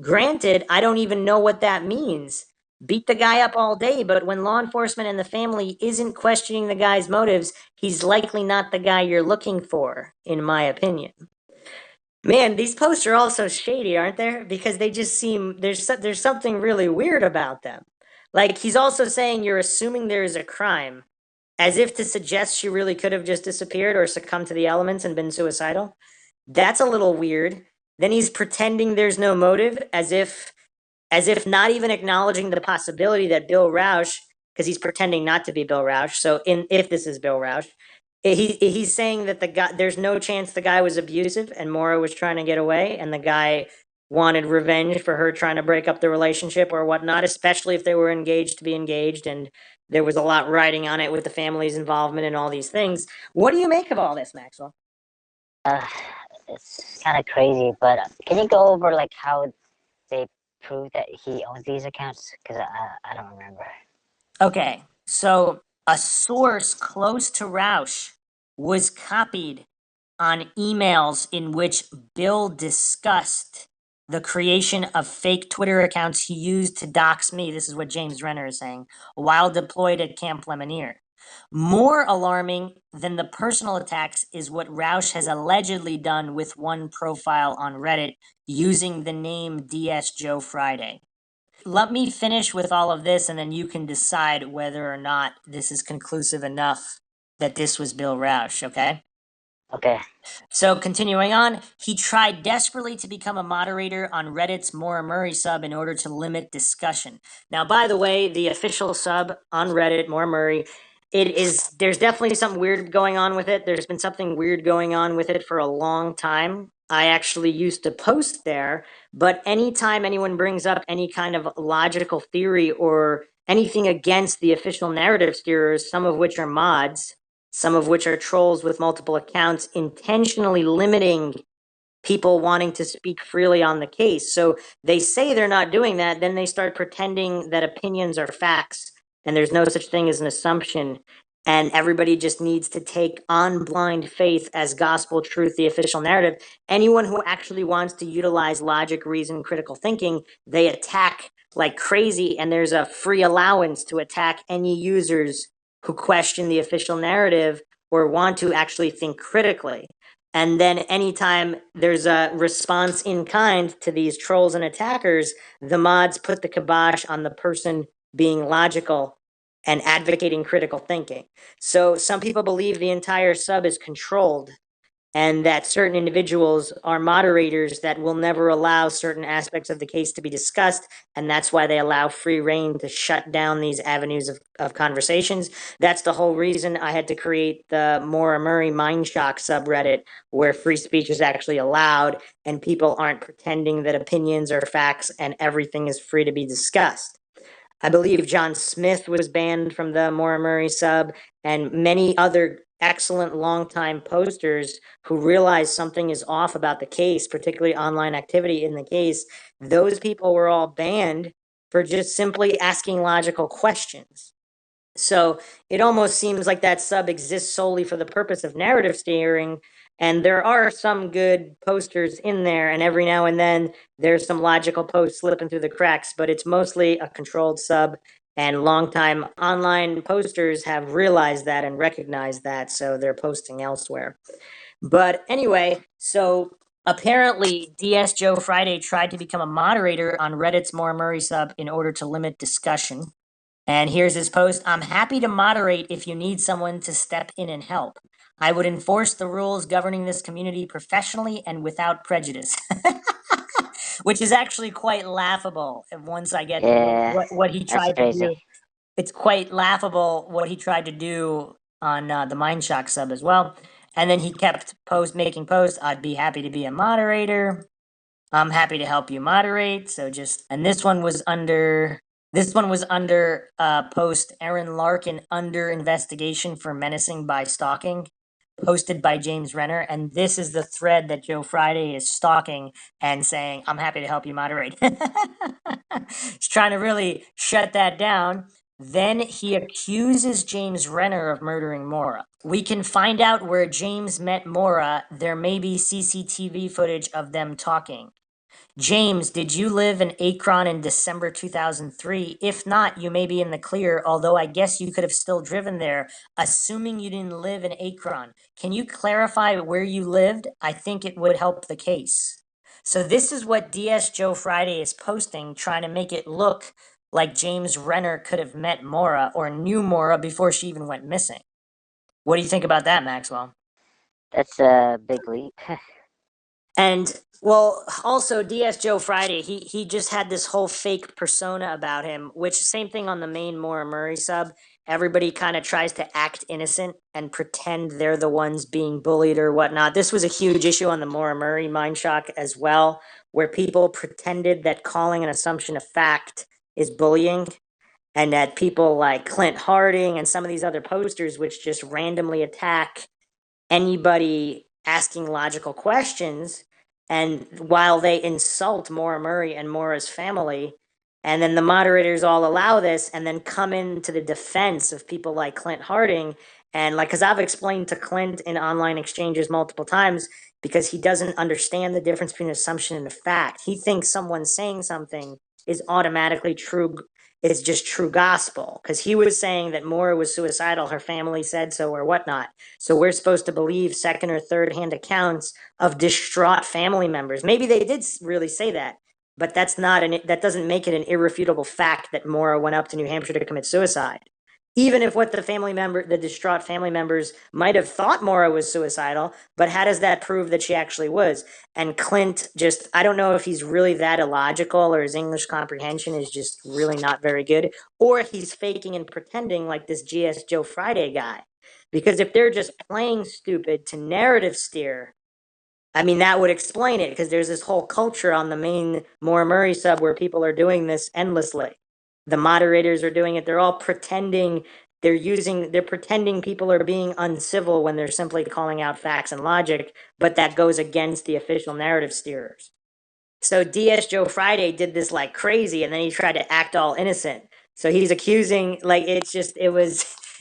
Granted, I don't even know what that means. Beat the guy up all day, but when law enforcement and the family isn't questioning the guy's motives, he's likely not the guy you're looking for, in my opinion. Man, these posts are all so shady, aren't there? Because they just seem there's something really weird about them. Like he's also saying you're assuming there is a crime, as if to suggest she really could have just disappeared or succumbed to the elements and been suicidal. That's a little weird. Then he's pretending there's no motive, as if not even acknowledging the possibility that Bill Rausch, because he's pretending not to be Bill Rausch. So if this is Bill Rausch, he's saying that the guy there's no chance the guy was abusive and Maura was trying to get away, and the guy wanted revenge for her trying to break up the relationship or whatnot, especially if they were engaged to be engaged and there was a lot riding on it with the family's involvement and all these things. What do you make of all this, Maxwell? Uh, it's kind of crazy, but can you go over like how they prove that he owns these accounts? Because I don't remember. Okay, so a source close to Rausch was copied on emails in which Bill discussed the creation of fake Twitter accounts he used to dox me. This is what James Renner is saying, while deployed at Camp Lemonnier. More alarming than the personal attacks is what Rausch has allegedly done with one profile on Reddit using the name DS Joe Friday. Let me finish with all of this, and then you can decide whether or not this is conclusive enough that this was Bill Rausch, okay? Okay. So continuing on, he tried desperately to become a moderator on Reddit's Maura Murray sub in order to limit discussion. Now, by the way, the official sub on Reddit, Maura Murray, there's definitely something weird going on with it. There's been something weird going on with it for a long time. I actually used to post there, but anytime anyone brings up any kind of logical theory or anything against the official narrative steerers, some of which are mods, some of which are trolls with multiple accounts, intentionally limiting people wanting to speak freely on the case. So they say they're not doing that, then they start pretending that opinions are facts and there's no such thing as an assumption. And everybody just needs to take on blind faith as gospel truth, the official narrative. Anyone who actually wants to utilize logic, reason, critical thinking, they attack like crazy, and there's a free allowance to attack any users who question the official narrative or want to actually think critically. And then anytime there's a response in kind to these trolls and attackers, the mods put the kibosh on the person being logical and advocating critical thinking. So some people believe the entire sub is controlled and that certain individuals are moderators that will never allow certain aspects of the case to be discussed, and that's why they allow free reign to shut down these avenues of conversations. That's the whole reason I had to create the Maura Murray Mindshock subreddit, where free speech is actually allowed and people aren't pretending that opinions are facts and everything is free to be discussed. I believe John Smith was banned from the Maura Murray sub, and many other excellent longtime posters who realized something is off about the case, particularly online activity in the case. Those people were all banned for just simply asking logical questions. So it almost seems like that sub exists solely for the purpose of narrative steering. And there are some good posters in there, and every now and then there's some logical posts slipping through the cracks, but it's mostly a controlled sub. And longtime online posters have realized that and recognized that, so they're posting elsewhere. But anyway, so apparently DS Joe Friday tried to become a moderator on Reddit's Maura Murray sub in order to limit discussion. And here's his post. I'm happy to moderate if you need someone to step in and help. I would enforce the rules governing this community professionally and without prejudice. Which is actually quite laughable once I get Yeah, what he that's tried to crazy. do. It's quite laughable what he tried to do on the Mindshock sub as well. And then he kept making posts. I'd be happy to be a moderator. I'm happy to help you moderate. So and this one was under post Aaron Larkin under investigation for menacing by stalking, posted by James Renner. And this is the thread that Joe Friday is stalking and saying, I'm happy to help you moderate. He's trying to really shut that down. Then he accuses James Renner of murdering Maura. We can find out where James met Maura. There may be CCTV footage of them talking. James, did you live in Akron in December 2003? If not, you may be in the clear, although I guess you could have still driven there, assuming you didn't live in Akron. Can you clarify where you lived? I think it would help the case. So this is what DS Joe Friday is posting, trying to make it look like James Renner could have met Maura or knew Maura before she even went missing. What do you think about that, Maxwell? That's a big leap. And well, also DS Joe Friday, he just had this whole fake persona about him, which same thing on the main Maura Murray sub. Everybody kind of tries to act innocent and pretend they're the ones being bullied or whatnot. This was a huge issue on the Maura Murray Mindshock as well, where people pretended that calling an assumption a fact is bullying, and that people like Clint Harding and some of these other posters, which just randomly attack anybody asking logical questions, and while they insult Maura Murray and Maura's family, and then the moderators all allow this and then come into the defense of people like Clint Harding. And like, because I've explained to Clint in online exchanges multiple times, because he doesn't understand the difference between assumption and a fact. He thinks someone saying something is automatically true, is just true gospel, because he was saying that Maura was suicidal, her family said so or whatnot. So we're supposed to believe second or third hand accounts of distraught family members. Maybe they did really say that, but that doesn't make it an irrefutable fact that Maura went up to New Hampshire to commit suicide. Even if what the distraught family members might have thought Maura was suicidal, but how does that prove that she actually was? And Clint just, I don't know if he's really that illogical or his English comprehension is just really not very good, or he's faking and pretending like this GS Joe Friday guy. Because if they're just playing stupid to narrative steer, I mean, that would explain it, because there's this whole culture on the main Maura Murray sub where people are doing this endlessly. The moderators are doing it. They're all pretending they're pretending people are being uncivil when they're simply calling out facts and logic, but that goes against the official narrative steerers. So DS Joe Friday did this like crazy, and then he tried to act all innocent. So he's accusing, like,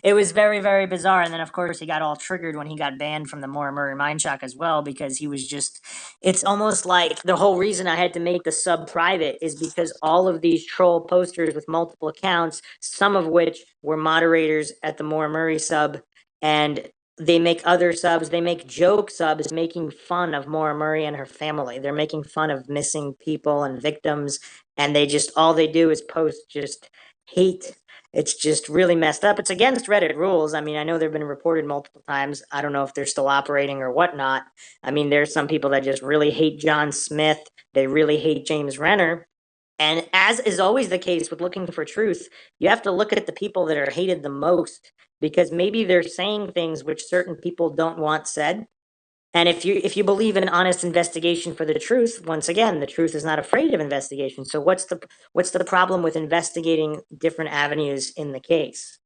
it was very, very bizarre. And then of course he got all triggered when he got banned from the Maura Murray Mindshock as well, because he was just, it's almost like the whole reason I had to make the sub private is because all of these troll posters with multiple accounts, some of which were moderators at the Maura Murray sub, and they make other subs, they make joke subs making fun of Maura Murray and her family. They're making fun of missing people and victims, and all they do is post just hate. It's just really messed up. It's against Reddit rules. I mean, I know they've been reported multiple times. I don't know if they're still operating or whatnot. I mean, there's some people that just really hate John Smith. They really hate James Renner. And as is always the case with looking for truth, you have to look at the people that are hated the most, because maybe they're saying things which certain people don't want said. And if you believe in an honest investigation for the truth, once again, the truth is not afraid of investigation. So what's the problem with investigating different avenues in the case?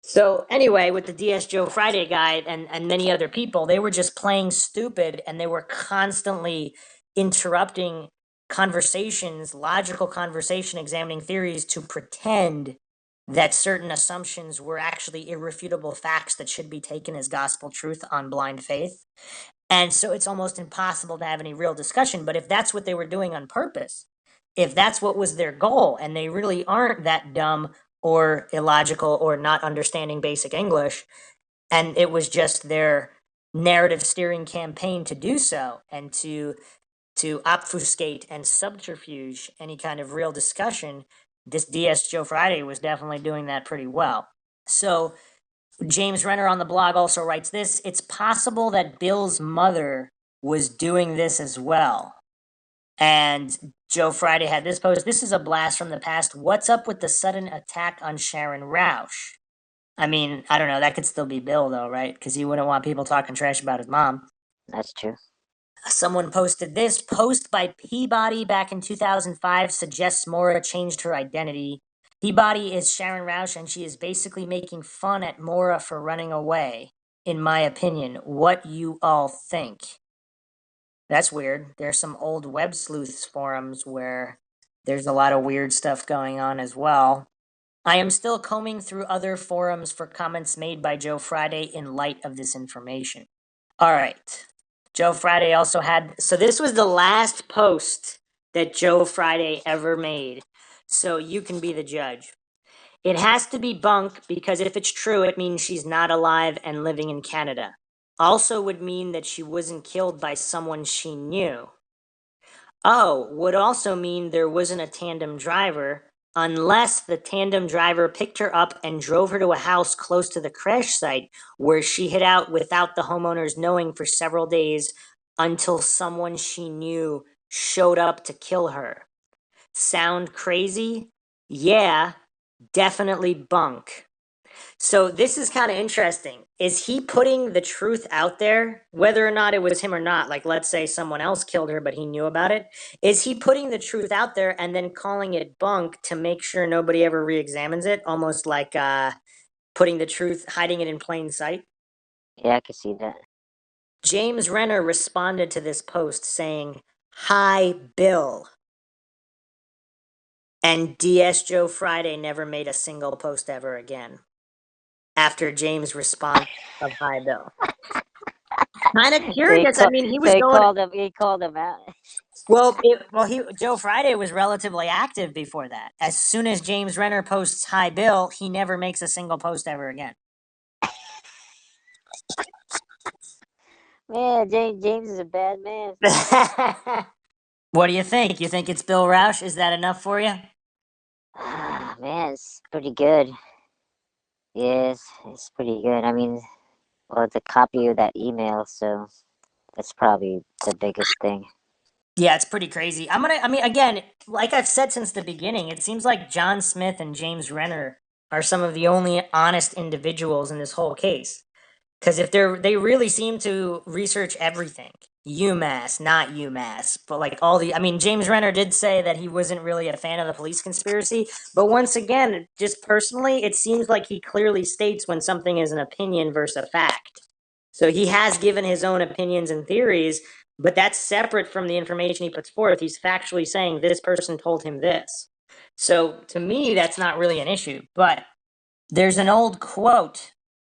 So anyway, with the DS Joe Friday guy and many other people, they were just playing stupid, and they were constantly interrupting conversations, logical conversation, examining theories to pretend that certain assumptions were actually irrefutable facts that should be taken as gospel truth on blind faith. And so it's almost impossible to have any real discussion. But if that's what they were doing on purpose, if that's what was their goal, and they really aren't that dumb or illogical or not understanding basic English, and it was just their narrative steering campaign to do so, and to obfuscate and subterfuge any kind of real discussion, this DS Joe Friday was definitely doing that pretty well. So James Renner on the blog also writes this: it's possible that Bill's mother was doing this as well. And Joe Friday had this post: this is a blast from the past. What's up with the sudden attack on Sharon Rausch? I mean, I don't know. That could still be Bill, though, right? Because he wouldn't want people talking trash about his mom. That's true. Someone posted this post by Peabody back in 2005 suggests Maura changed her identity. Peabody is Sharon Rausch, and she is basically making fun at Maura for running away, in my opinion. What you all think? That's weird. There's some old web sleuths forums where there's a lot of weird stuff going on as well. I am still combing through other forums for comments made by Joe Friday in light of this information. All right. Joe Friday also had, so this was the last post that Joe Friday ever made. So you can be the judge. It has to be bunk because if it's true, it means she's not alive and living in Canada. Also would mean that she wasn't killed by someone she knew. Oh, would also mean there wasn't a tandem driver unless the tandem driver picked her up and drove her to a house close to the crash site where she hid out without the homeowners knowing for several days until someone she knew showed up to kill her. Sound crazy? Yeah, definitely bunk. So this is kind of interesting. Is he putting the truth out there, whether or not it was him or not? Like, let's say someone else killed her, but he knew about it. Is he putting the truth out there and then calling it bunk to make sure nobody ever re-examines it? Almost like putting the truth, hiding it in plain sight. Yeah, I can see that. James Renner responded to this post saying, "Hi, Bill." And DS Joe Friday never made a single post ever again after James' response of "Hi, Bill." Kind of curious. I mean, he was So going. he called him out. Well, Joe Friday was relatively active before that. As soon as James Renner posts "Hi, Bill," he never makes a single post ever again. Man, James is a bad man. What do you think? You think it's Bill Rausch? Is that enough for you? Man, it's pretty good. Yes, it's pretty good. I mean, well, the copy of that email, so that's probably the biggest thing. Yeah, it's pretty crazy. I mean, again, like I've said since the beginning, it seems like John Smith and James Renner are some of the only honest individuals in this whole case. Because if they really seem to research everything, UMass, not UMass, but like all the, I mean, James Renner did say that he wasn't really a fan of the police conspiracy, but once again, just personally, it seems like he clearly states when something is an opinion versus a fact. So he has given his own opinions and theories, but that's separate from the information he puts forth. He's factually saying this person told him this. So to me, that's not really an issue, but there's an old quote: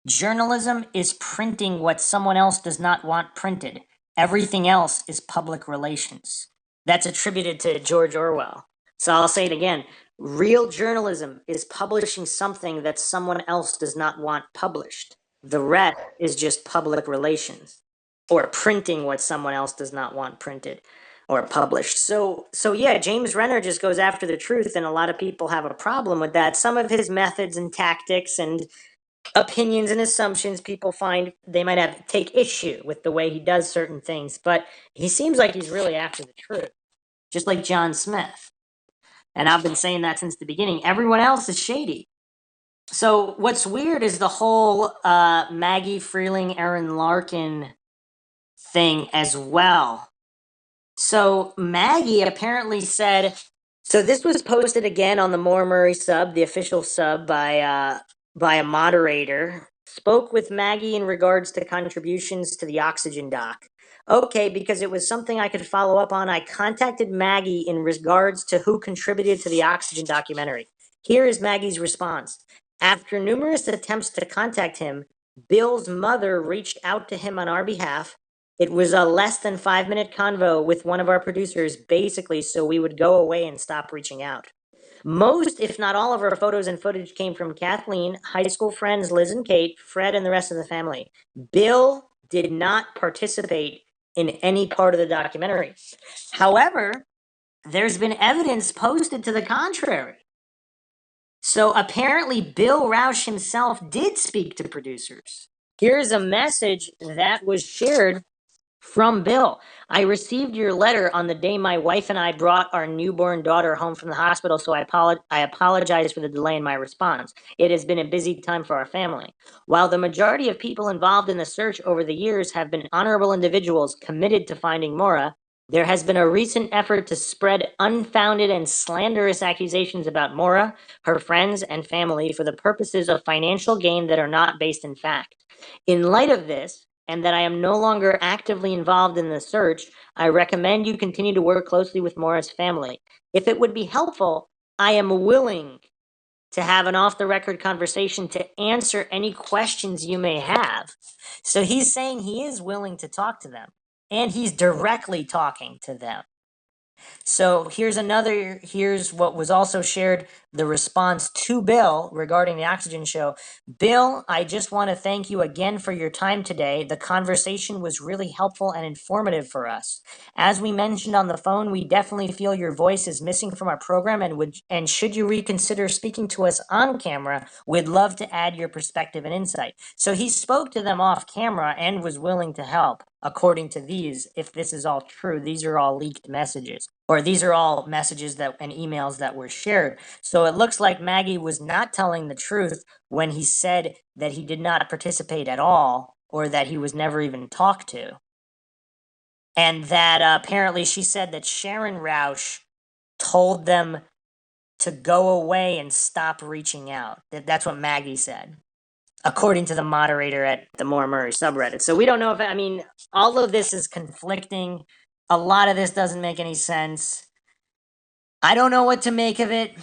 journalism is printing what someone else does not want printed. Everything else is public relations. That's attributed to George Orwell. So I'll say it again. Real journalism is publishing something that someone else does not want published. The rest is just public relations or printing what someone else does not want printed or published. So yeah, James Renner just goes after the truth, and a lot of people have a problem with that. Some of his methods and tactics and opinions and assumptions, people find they might have take issue with the way he does certain things, but he seems like he's really after the truth, just like John Smith. And I've been saying that since the beginning. Everyone else is shady. So what's weird is the whole Maggie Freeling, Aaron Larkin thing as well. So Maggie apparently said, so this was posted again on the Maura Murray sub, the official sub by a moderator. Spoke with Maggie in regards to contributions to the oxygen doc. Okay, because it was something I could follow up on, I contacted Maggie in regards to who contributed to the oxygen documentary. Here is Maggie's response. After numerous attempts to contact him, Bill's mother reached out to him on our behalf. It was a less than 5 minute convo with one of our producers, basically, so we would go away and stop reaching out. Most, if not all, of our photos and footage came from Kathleen, high school friends Liz and Kate, Fred, and the rest of the family. Bill did not participate in any part of the documentary. However, there's been evidence posted to the contrary. So apparently, Bill Rausch himself did speak to producers. Here's a message that was shared from Bill. I received your letter on the day my wife and I brought our newborn daughter home from the hospital, so I apologize for the delay in my response. It has been a busy time for our family. While the majority of people involved in the search over the years have been honorable individuals committed to finding Maura, there has been a recent effort to spread unfounded and slanderous accusations about Maura, her friends, and family for the purposes of financial gain that are not based in fact. In light of this, and that I am no longer actively involved in the search, I recommend you continue to work closely with Maura's family. If it would be helpful, I am willing to have an off-the-record conversation to answer any questions you may have. So he's saying he is willing to talk to them, and he's directly talking to them. So here's what was also shared, the response to Bill regarding the Oxygen Show. Bill, I just want to thank you again for your time today. The conversation was really helpful and informative for us. As we mentioned on the phone, we definitely feel your voice is missing from our program, and should you reconsider speaking to us on camera, we'd love to add your perspective and insight. So he spoke to them off camera and was willing to help. According to these, if this is all true, these are all leaked messages, or these are all messages that and emails that were shared. So it looks like Maggie was not telling the truth when he said that he did not participate at all, or that he was never even talked to. And that apparently she said that Sharon Rausch told them to go away and stop reaching out. That's what Maggie said, according to the moderator at the Maura Murray subreddit. So we don't know if, I mean, all of this is conflicting. A lot of this doesn't make any sense. I don't know what to make of it.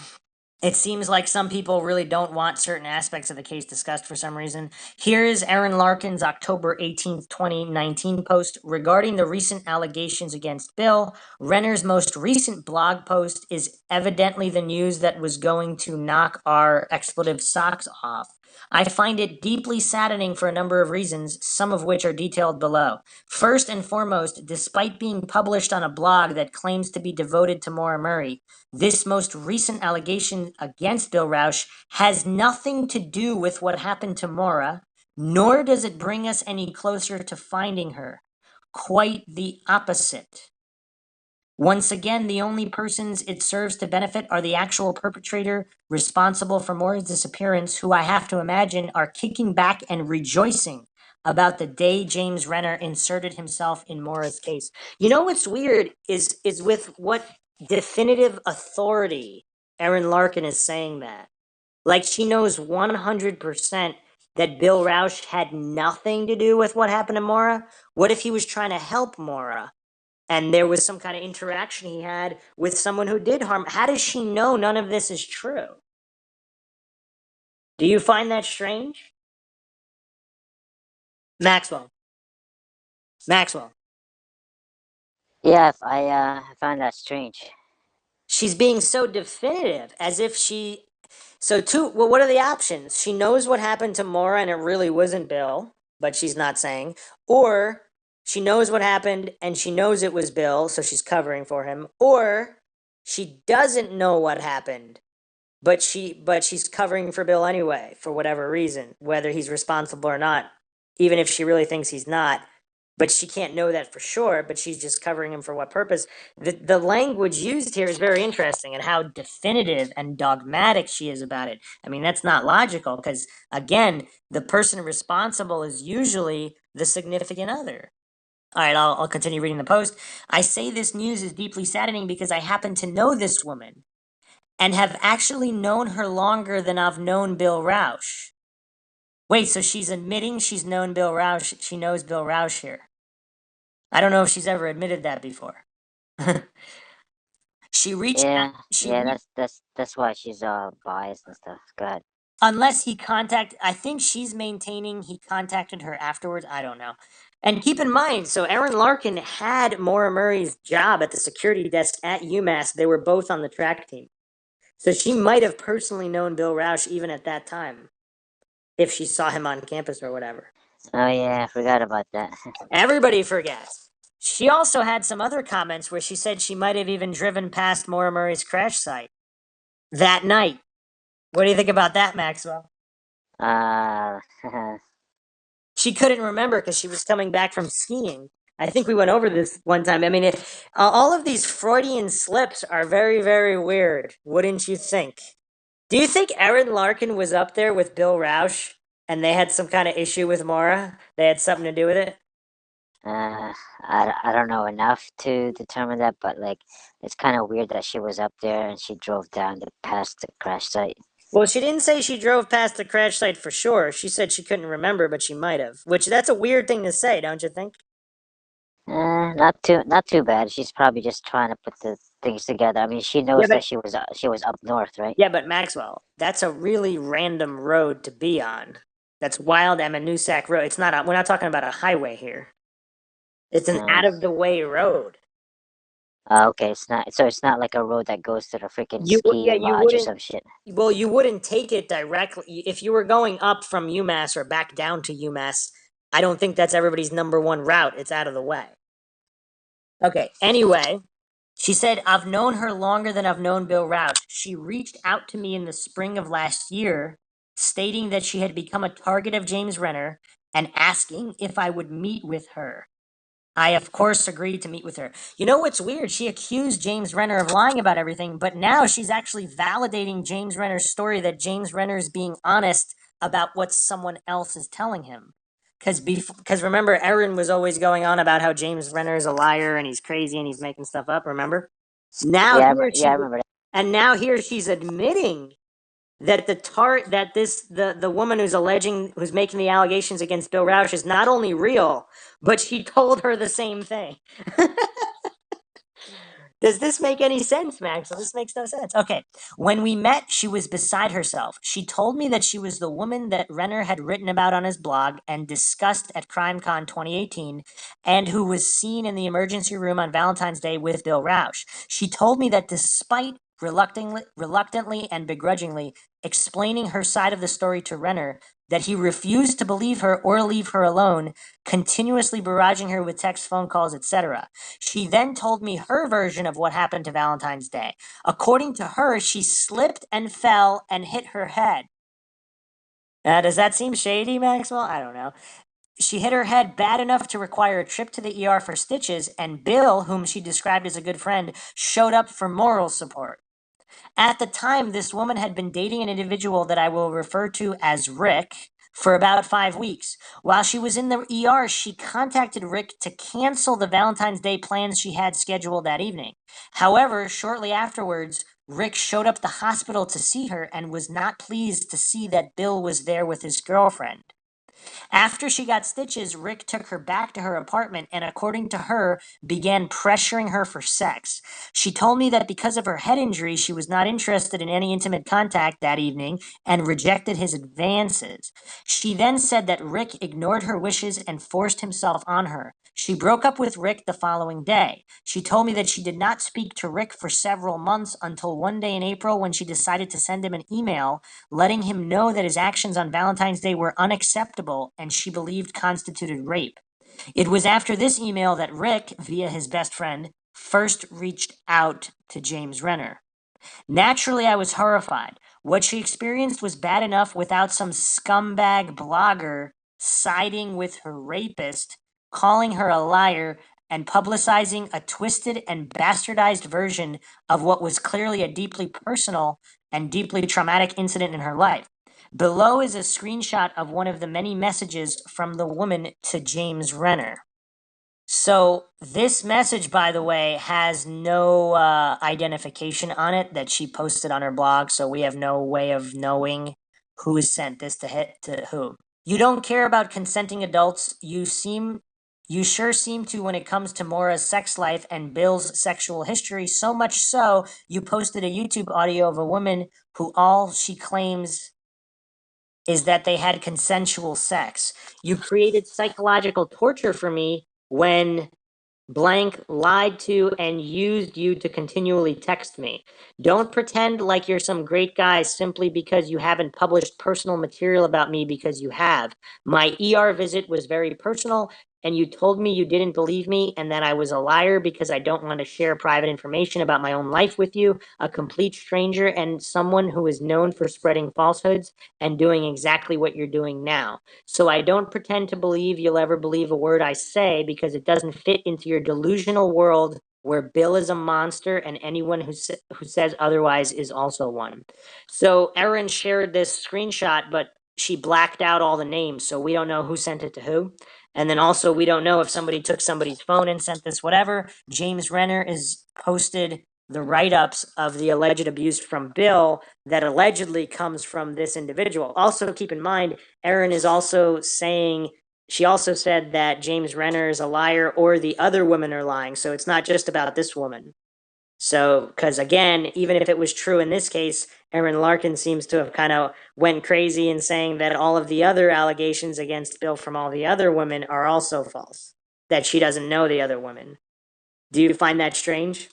It seems like some people really don't want certain aspects of the case discussed for some reason. Here is Aaron Larkin's October 18th, 2019 post regarding the recent allegations against Bill. Renner's most recent blog post is evidently the news that was going to knock our expletive socks off. I find it deeply saddening for a number of reasons, some of which are detailed below. First and foremost, despite being published on a blog that claims to be devoted to Maura Murray, this most recent allegation against Bill Rausch has nothing to do with what happened to Maura, nor does it bring us any closer to finding her. Quite the opposite. Once again, the only persons it serves to benefit are the actual perpetrator responsible for Maura's disappearance, who I have to imagine are kicking back and rejoicing about the day James Renner inserted himself in Maura's case. You know what's weird is with what definitive authority Erin Larkin is saying that. Like she knows 100% that Bill Rausch had nothing to do with what happened to Maura. What if he was trying to help Maura? And there was some kind of interaction he had with someone who did harm. How does she know none of this is true? Do you find that strange? Maxwell. Maxwell. Yeah, I find that strange. She's being so definitive, as if she. So, well, what are the options? She knows what happened to Maura and it really wasn't Bill, but she's not saying. Or she knows what happened and she knows it was Bill, so she's covering for him. Or she doesn't know what happened, but she's covering for Bill anyway, for whatever reason, whether he's responsible or not, even if she really thinks he's not. But she can't know that for sure, but she's just covering him for what purpose? The language used here is very interesting, and how definitive and dogmatic she is about it. I mean, that's not logical, because again, the person responsible is usually the significant other. All right, I'll continue reading the post. I say this news is deeply saddening because I happen to know this woman and have actually known her longer than I've known Bill Rausch. Wait, so she's admitting she's known Bill Rausch, she knows Bill Rausch here. I don't know if she's ever admitted that before. She reached out, Yeah, that's why she's biased and stuff. Go ahead. unless I think she's maintaining he contacted her afterwards. I don't know. And keep in mind, so Aaron Larkin had Maura Murray's job at the security desk at UMass. They were both on the track team. So she might have personally known Bill Rausch even at that time, if she saw him on campus or whatever. Oh yeah, I forgot about that. Everybody forgets. She also had some other comments where she said she might have even driven past Maura Murray's crash site that night. What do you think about that, Maxwell? Uh, She couldn't remember because she was coming back from skiing. I think we went over this one time. I mean, all of these Freudian slips are very, very weird, wouldn't you think? Do you think Erin Larkin was up there with Bill Rausch and they had some kind of issue with Maura? They had something to do with it? I don't know enough to determine that, but like, it's kind of weird that she was up there and she drove down past the crash site. Well, she didn't say she drove past the crash site for sure. She said she couldn't remember, but she might have. Which that's a weird thing to say, don't you think? Not too bad. She's probably just trying to put the things together. I mean, she knows Yeah, but that she was up north, right? yeah, but Maxwell, that's a really random road to be on. That's Wild Amanusak Road. It's not. We're not talking about a highway here. It's an Uh, out of the way road. Okay, it's not. So it's not like a road that goes to the freaking Yeah, ski you lodge or wouldn't. some shit. Well, you wouldn't take it directly if you were going up from UMass or back down to UMass. I don't think that's everybody's number one route. It's out of the way. Okay. Anyway, she said, I've known her longer than I've known Bill Rausch. She reached out to me in the spring of last year, stating that she had become a target of James Renner and asking if I would meet with her. I, of course, agreed to meet with her. You know what's weird? She accused James Renner of lying about everything, but now she's actually validating James Renner's story that James Renner is being honest about what someone else is telling him. Because remember, Erin was always going on about how James Renner is a liar and he's crazy and he's making stuff up. Remember? Now here Yeah, she I remember that. and now here she's admitting that the woman who's making the allegations against Bill Rausch is not only real, but she told her the same thing. Does this make any sense, Max? So this makes no sense. Okay. When we met, she was beside herself. She told me that she was the woman that Renner had written about on his blog and discussed at CrimeCon 2018 and who was seen in the emergency room on Valentine's Day with Bill Rausch. She told me that despite reluctantly and begrudgingly explaining her side of the story to Renner, that he refused to believe her or leave her alone, continuously barraging her with text, phone calls, etc. She then told me her version of what happened to Valentine's Day. According to her, she slipped and fell and hit her head. Does that seem shady, Maxwell? I don't know. She hit her head bad enough to require a trip to the ER for stitches, and Bill, whom she described as a good friend, showed up for moral support. At the time, this woman had been dating an individual that I will refer to as Rick for about 5 weeks. While she was in the ER, she contacted Rick to cancel the Valentine's Day plans she had scheduled that evening. However, shortly afterwards, Rick showed up at the hospital to see her and was not pleased to see that Bill was there with his girlfriend. After she got stitches, Rick took her back to her apartment and, according to her, began pressuring her for sex. She told me that because of her head injury, she was not interested in any intimate contact that evening and rejected his advances. She then said that Rick ignored her wishes and forced himself on her. She broke up with Rick the following day. She told me that she did not speak to Rick for several months until one day in April when she decided to send him an email letting him know that his actions on Valentine's Day were unacceptable and she believed constituted rape. It was after this email that Rick, via his best friend, first reached out to James Renner. Naturally, I was horrified. What she experienced was bad enough without some scumbag blogger siding with her rapist, calling her a liar, and publicizing a twisted and bastardized version of what was clearly a deeply personal and deeply traumatic incident in her life. Below is a screenshot of one of the many messages from the woman to James Renner. So this message, by the way, has no identification on it that she posted on her blog, so we have no way of knowing who sent this to who. You don't care about consenting adults. You sure seem to when it comes to Maura's sex life and Bill's sexual history, so much so you posted a YouTube audio of a woman who all she claims is that they had consensual sex. You created psychological torture for me when blank lied to and used you to continually text me. Don't pretend like you're some great guy simply because you haven't published personal material about me because you have. My ER visit was very personal and you told me you didn't believe me and that I was a liar because I don't want to share private information about my own life with you, a complete stranger and someone who is known for spreading falsehoods and doing exactly what you're doing now. So I don't pretend to believe you'll ever believe a word I say because it doesn't fit into your delusional world where Bill is a monster and anyone who says otherwise is also one. So Erin shared this screenshot, but she blacked out all the names, so we don't know who sent it to who. And then also we don't know if somebody took somebody's phone and sent this whatever. James Renner is posted the write-ups of the alleged abuse from Bill that allegedly comes from this individual. Also keep in mind, Erin is also saying, she also said that James Renner is a liar or the other women are lying. So it's not just about this woman. So, because again, even if it was true in this case, Erin Larkin seems to have kind of went crazy in saying that all of the other allegations against Bill from all the other women are also false, that she doesn't know the other women. Do you find that strange?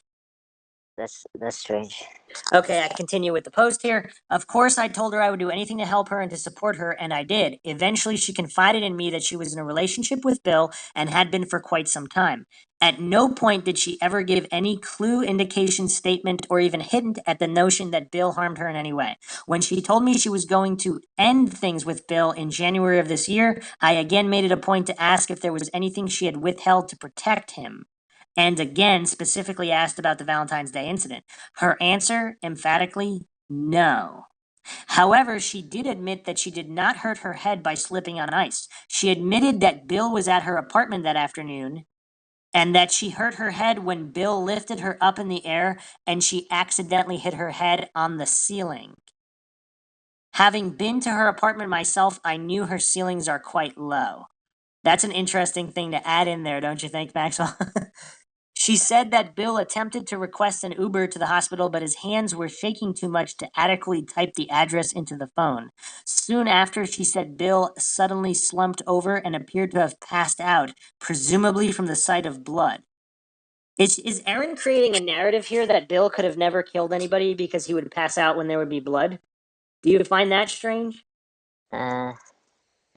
that's strange. Okay, I continue with the post here. Of course, I told her I would do anything to help her and to support her, and I did. Eventually, she confided in me that she was in a relationship with Bill and had been for quite some time. At no point did she ever give any clue, indication, statement, or even hint at the notion that Bill harmed her in any way. When she told me she was going to end things with Bill in January of this year, I again made it a point to ask if there was anything she had withheld to protect him. And again, specifically asked about the Valentine's Day incident. Her answer, emphatically, no. However, she did admit that she did not hurt her head by slipping on ice. She admitted that Bill was at her apartment that afternoon and that she hurt her head when Bill lifted her up in the air and she accidentally hit her head on the ceiling. Having been to her apartment myself, I knew her ceilings are quite low. That's an interesting thing to add in there, don't you think, Maxwell? She said that Bill attempted to request an Uber to the hospital, but his hands were shaking too much to adequately type the address into the phone. Soon after, she said Bill suddenly slumped over and appeared to have passed out, presumably from the sight of blood. Is Aaron creating a narrative here that Bill could have never killed anybody because he would pass out when there would be blood? Do you find that strange? Uh,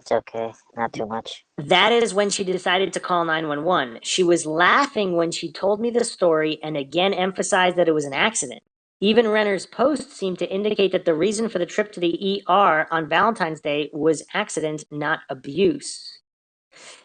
it's okay, not too much. That is when she decided to call 911. She was laughing when she told me the story and again emphasized that it was an accident. Even Renner's post seemed to indicate that the reason for the trip to the ER on Valentine's Day was accident, not abuse.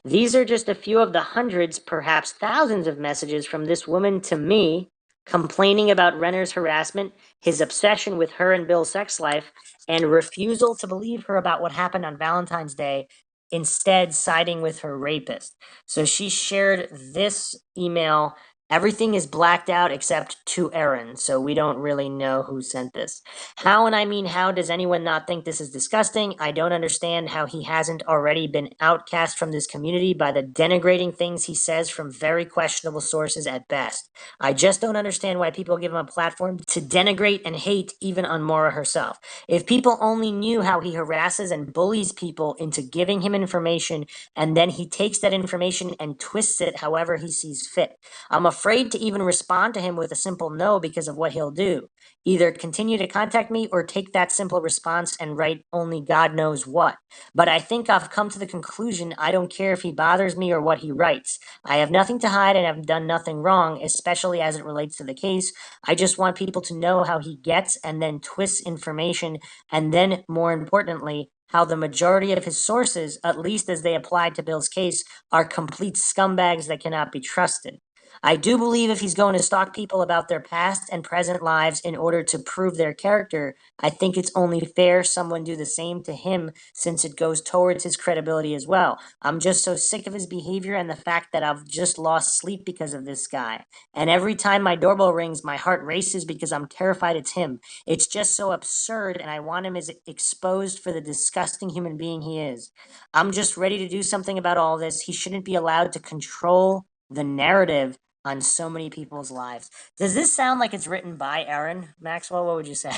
These are just a few of the hundreds, perhaps thousands of messages from this woman to me, complaining about Renner's harassment, his obsession with her and Bill's sex life, and refusal to believe her about what happened on Valentine's Day, instead siding with her rapist. So she shared this email. Everything is blacked out except to Aaron, so we don't really know who sent this. How, and I mean how, does anyone not think this is disgusting? I don't understand how he hasn't already been outcast from this community by the denigrating things he says from very questionable sources at best. I just don't understand why people give him a platform to denigrate and hate even on Maura herself. If people only knew how he harasses and bullies people into giving him information, and then he takes that information and twists it however he sees fit. I'm afraid to even respond to him with a simple no because of what he'll do. Either continue to contact me or take that simple response and write only God knows what. But I think I've come to the conclusion I don't care if he bothers me or what he writes. I have nothing to hide and have done nothing wrong, especially as it relates to the case. I just want people to know how he gets and then twists information, and then, more importantly, how the majority of his sources, at least as they applied to Bill's case, are complete scumbags that cannot be trusted. I do believe if he's going to stalk people about their past and present lives in order to prove their character, I think it's only fair someone do the same to him since it goes towards his credibility as well. I'm just so sick of his behavior and the fact that I've just lost sleep because of this guy. And every time my doorbell rings, my heart races because I'm terrified it's him. It's just so absurd, and I want him as exposed for the disgusting human being he is. I'm just ready to do something about all this. He shouldn't be allowed to control the narrative on so many people's lives. Does this sound like it's written by Aaron Maxwell? What would you say?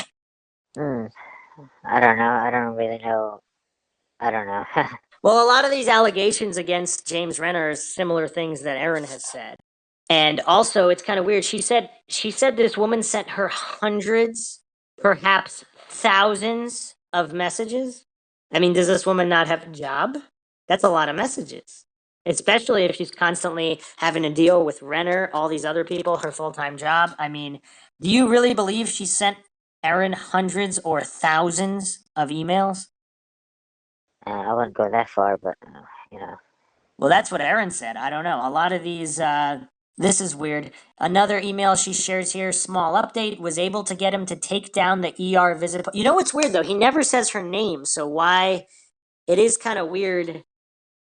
Hmm. I don't know. I don't really know. I don't know. Well, a lot of these allegations against James Renner are similar things that Aaron has said. And also, it's kind of weird. She said this woman sent her hundreds, perhaps thousands of messages. I mean, does this woman not have a job? That's a lot of messages. Especially if she's constantly having to deal with Renner, all these other people, her full-time job. I mean, do you really believe she sent Aaron hundreds or thousands of emails? I wouldn't go that far, but you know. Well, that's what Aaron said. I don't know. A lot of these, this is weird. Another email she shares here, small update, was able to get him to take down the ER visit. You know what's weird, though? He never says her name, so why? It is kind of weird.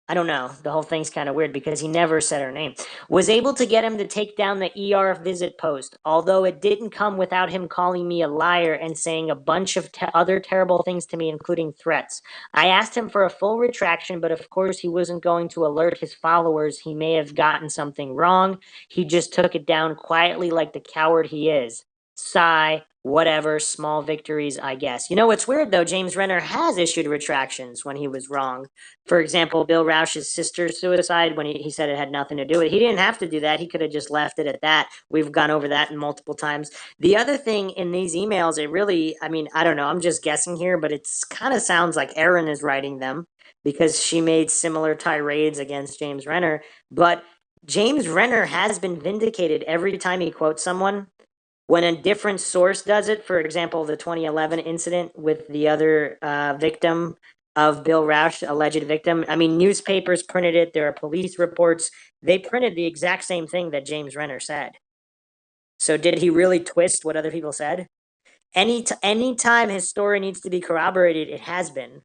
I don't know. The whole thing's kind of weird because he never said her name. Was able to get him to take down the ER visit post, although it didn't come without him calling me a liar and saying a bunch of other terrible things to me, including threats. I asked him for a full retraction, but of course he wasn't going to alert his followers he may have gotten something wrong. He just took it down quietly like the coward he is. Sigh, whatever, small victories, I guess. You know what's weird though? James Renner has issued retractions when he was wrong. For example, Bill Rausch's sister's suicide, when he said it had nothing to do with it. He didn't have to do that. He could have just left it at that. We've gone over that multiple times. The other thing in these emails, it really, I mean, I don't know, I'm just guessing here, but it kind of sounds like Erin is writing them because she made similar tirades against James Renner. But James Renner has been vindicated every time he quotes someone. When a different source does it, for example, the 2011 incident with the other victim of Bill Rausch, alleged victim, I mean, newspapers printed it. There are police reports. They printed the exact same thing that James Renner said. So did he really twist what other people said? Any time his story needs to be corroborated, it has been.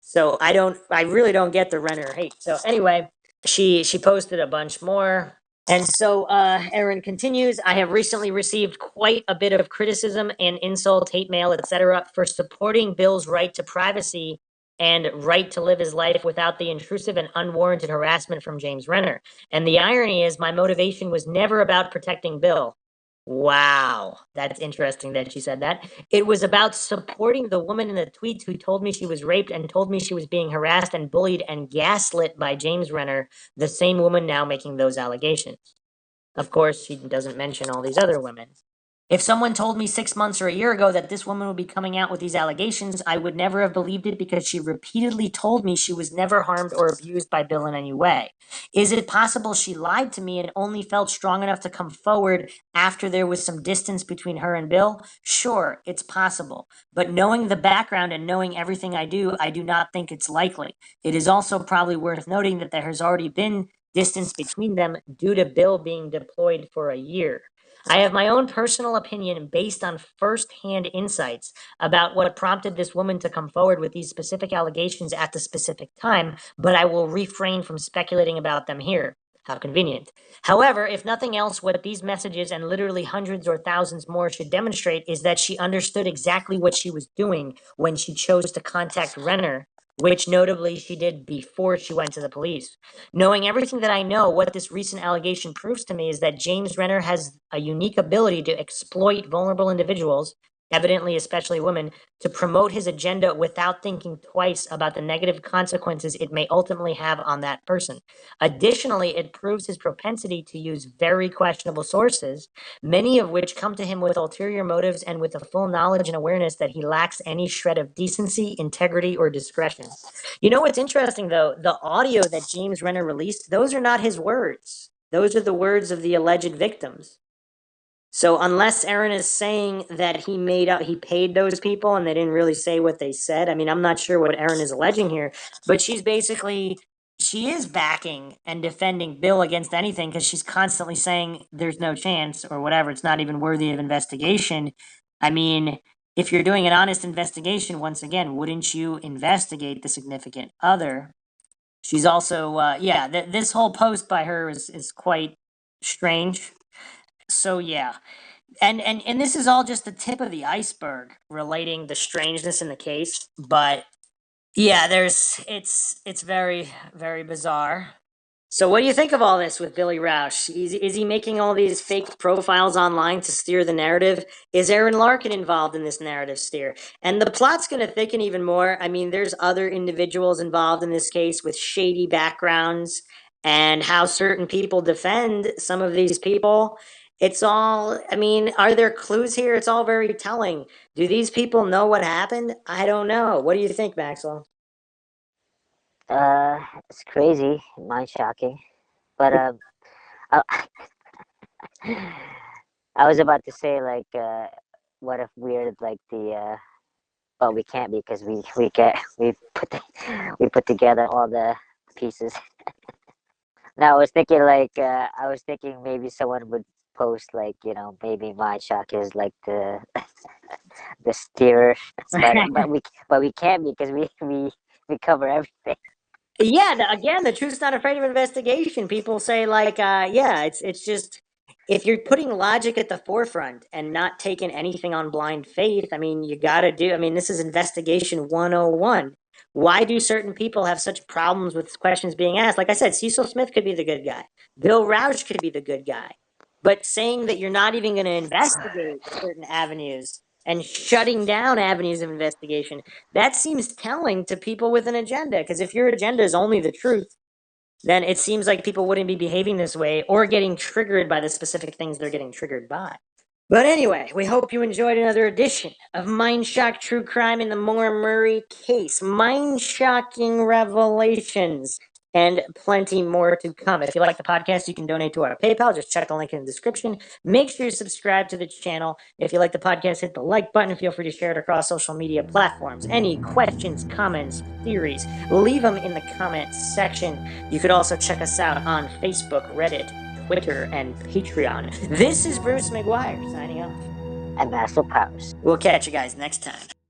So I really don't get the Renner hate. So anyway, she posted a bunch more. And so Erin continues, I have recently received quite a bit of criticism and insult, hate mail, etc., for supporting Bill's right to privacy and right to live his life without the intrusive and unwarranted harassment from James Renner. And the irony is my motivation was never about protecting Bill. Wow, that's interesting that she said that. It was about supporting the woman in the tweets who told me she was raped and told me she was being harassed and bullied and gaslit by James Renner, the same woman now making those allegations. Of course, she doesn't mention all these other women. If someone told me 6 months or a year ago that this woman would be coming out with these allegations, I would never have believed it because she repeatedly told me she was never harmed or abused by Bill in any way. Is it possible she lied to me and only felt strong enough to come forward after there was some distance between her and Bill? Sure, it's possible. But knowing the background and knowing everything I do not think it's likely. It is also probably worth noting that there has already been distance between them due to Bill being deployed for a year. I have my own personal opinion based on first-hand insights about what prompted this woman to come forward with these specific allegations at the specific time, but I will refrain from speculating about them here. How convenient. However, if nothing else, what these messages and literally hundreds or thousands more should demonstrate is that she understood exactly what she was doing when she chose to contact Renner, which notably she did before she went to the police. Knowing everything that I know, what this recent allegation proves to me is that James Renner has a unique ability to exploit vulnerable individuals, evidently especially women, to promote his agenda without thinking twice about the negative consequences it may ultimately have on that person. Additionally, it proves his propensity to use very questionable sources, many of which come to him with ulterior motives and with a full knowledge and awareness that he lacks any shred of decency, integrity, or discretion. You know what's interesting though? The audio that James Renner released, those are not his words. Those are the words of the alleged victims. So unless Aaron is saying that he paid those people and they didn't really say what they said, I mean, I'm not sure what Aaron is alleging here, but she is backing and defending Bill against anything because she's constantly saying there's no chance or whatever. It's not even worthy of investigation. I mean, if you're doing an honest investigation, once again, wouldn't you investigate the significant other? She's also, this whole post by her is quite strange. So yeah, and this is all just the tip of the iceberg relating the strangeness in the case, but yeah, it's very very bizarre. So what do you think of all this with Billy Rausch? Is he making all these fake profiles online to steer the narrative? Is Aaron Larkin involved in this narrative steer? And the plot's going to thicken even more. I mean, there's other individuals involved in this case with shady backgrounds and how certain people defend some of these people. It's all, I mean, are there clues here? It's all very telling. Do these people know what happened? I don't know. What do you think, Maxwell? It's crazy, mind shocking. But I, I was about to say like, what if we're like the well, we can't because we put together all the pieces. Now I was thinking maybe someone would post like maybe Mindshock is like the steerer, but we can't because we cover everything. Yeah, again, the truth's not afraid of investigation. People say like, yeah, it's just if you're putting logic at the forefront and not taking anything on blind faith, I mean, you got to do. I mean, this is investigation 101. Why do certain people have such problems with questions being asked? Like I said, Cecil Smith could be the good guy. Bill Rausch could be the good guy. but saying that you're not even going to investigate certain avenues and shutting down avenues of investigation, that seems telling to people with an agenda. Because if your agenda is only the truth, then it seems like people wouldn't be behaving this way or getting triggered by the specific things they're getting triggered by. But anyway, we hope you enjoyed another edition of Mindshock True Crime in the Maura Murray case. Mind-shocking revelations and plenty more to come. If you like the podcast, you can donate to our PayPal. Just check the link in the description. Make sure you subscribe to the channel. If you like the podcast, hit the like button. Feel free to share it across social media platforms. Any questions, comments, theories, leave them in the comments section. You could also check us out on Facebook, Reddit, Twitter, and Patreon. This is Bruce McGuire signing off. And Master Powers. We'll catch you guys next time.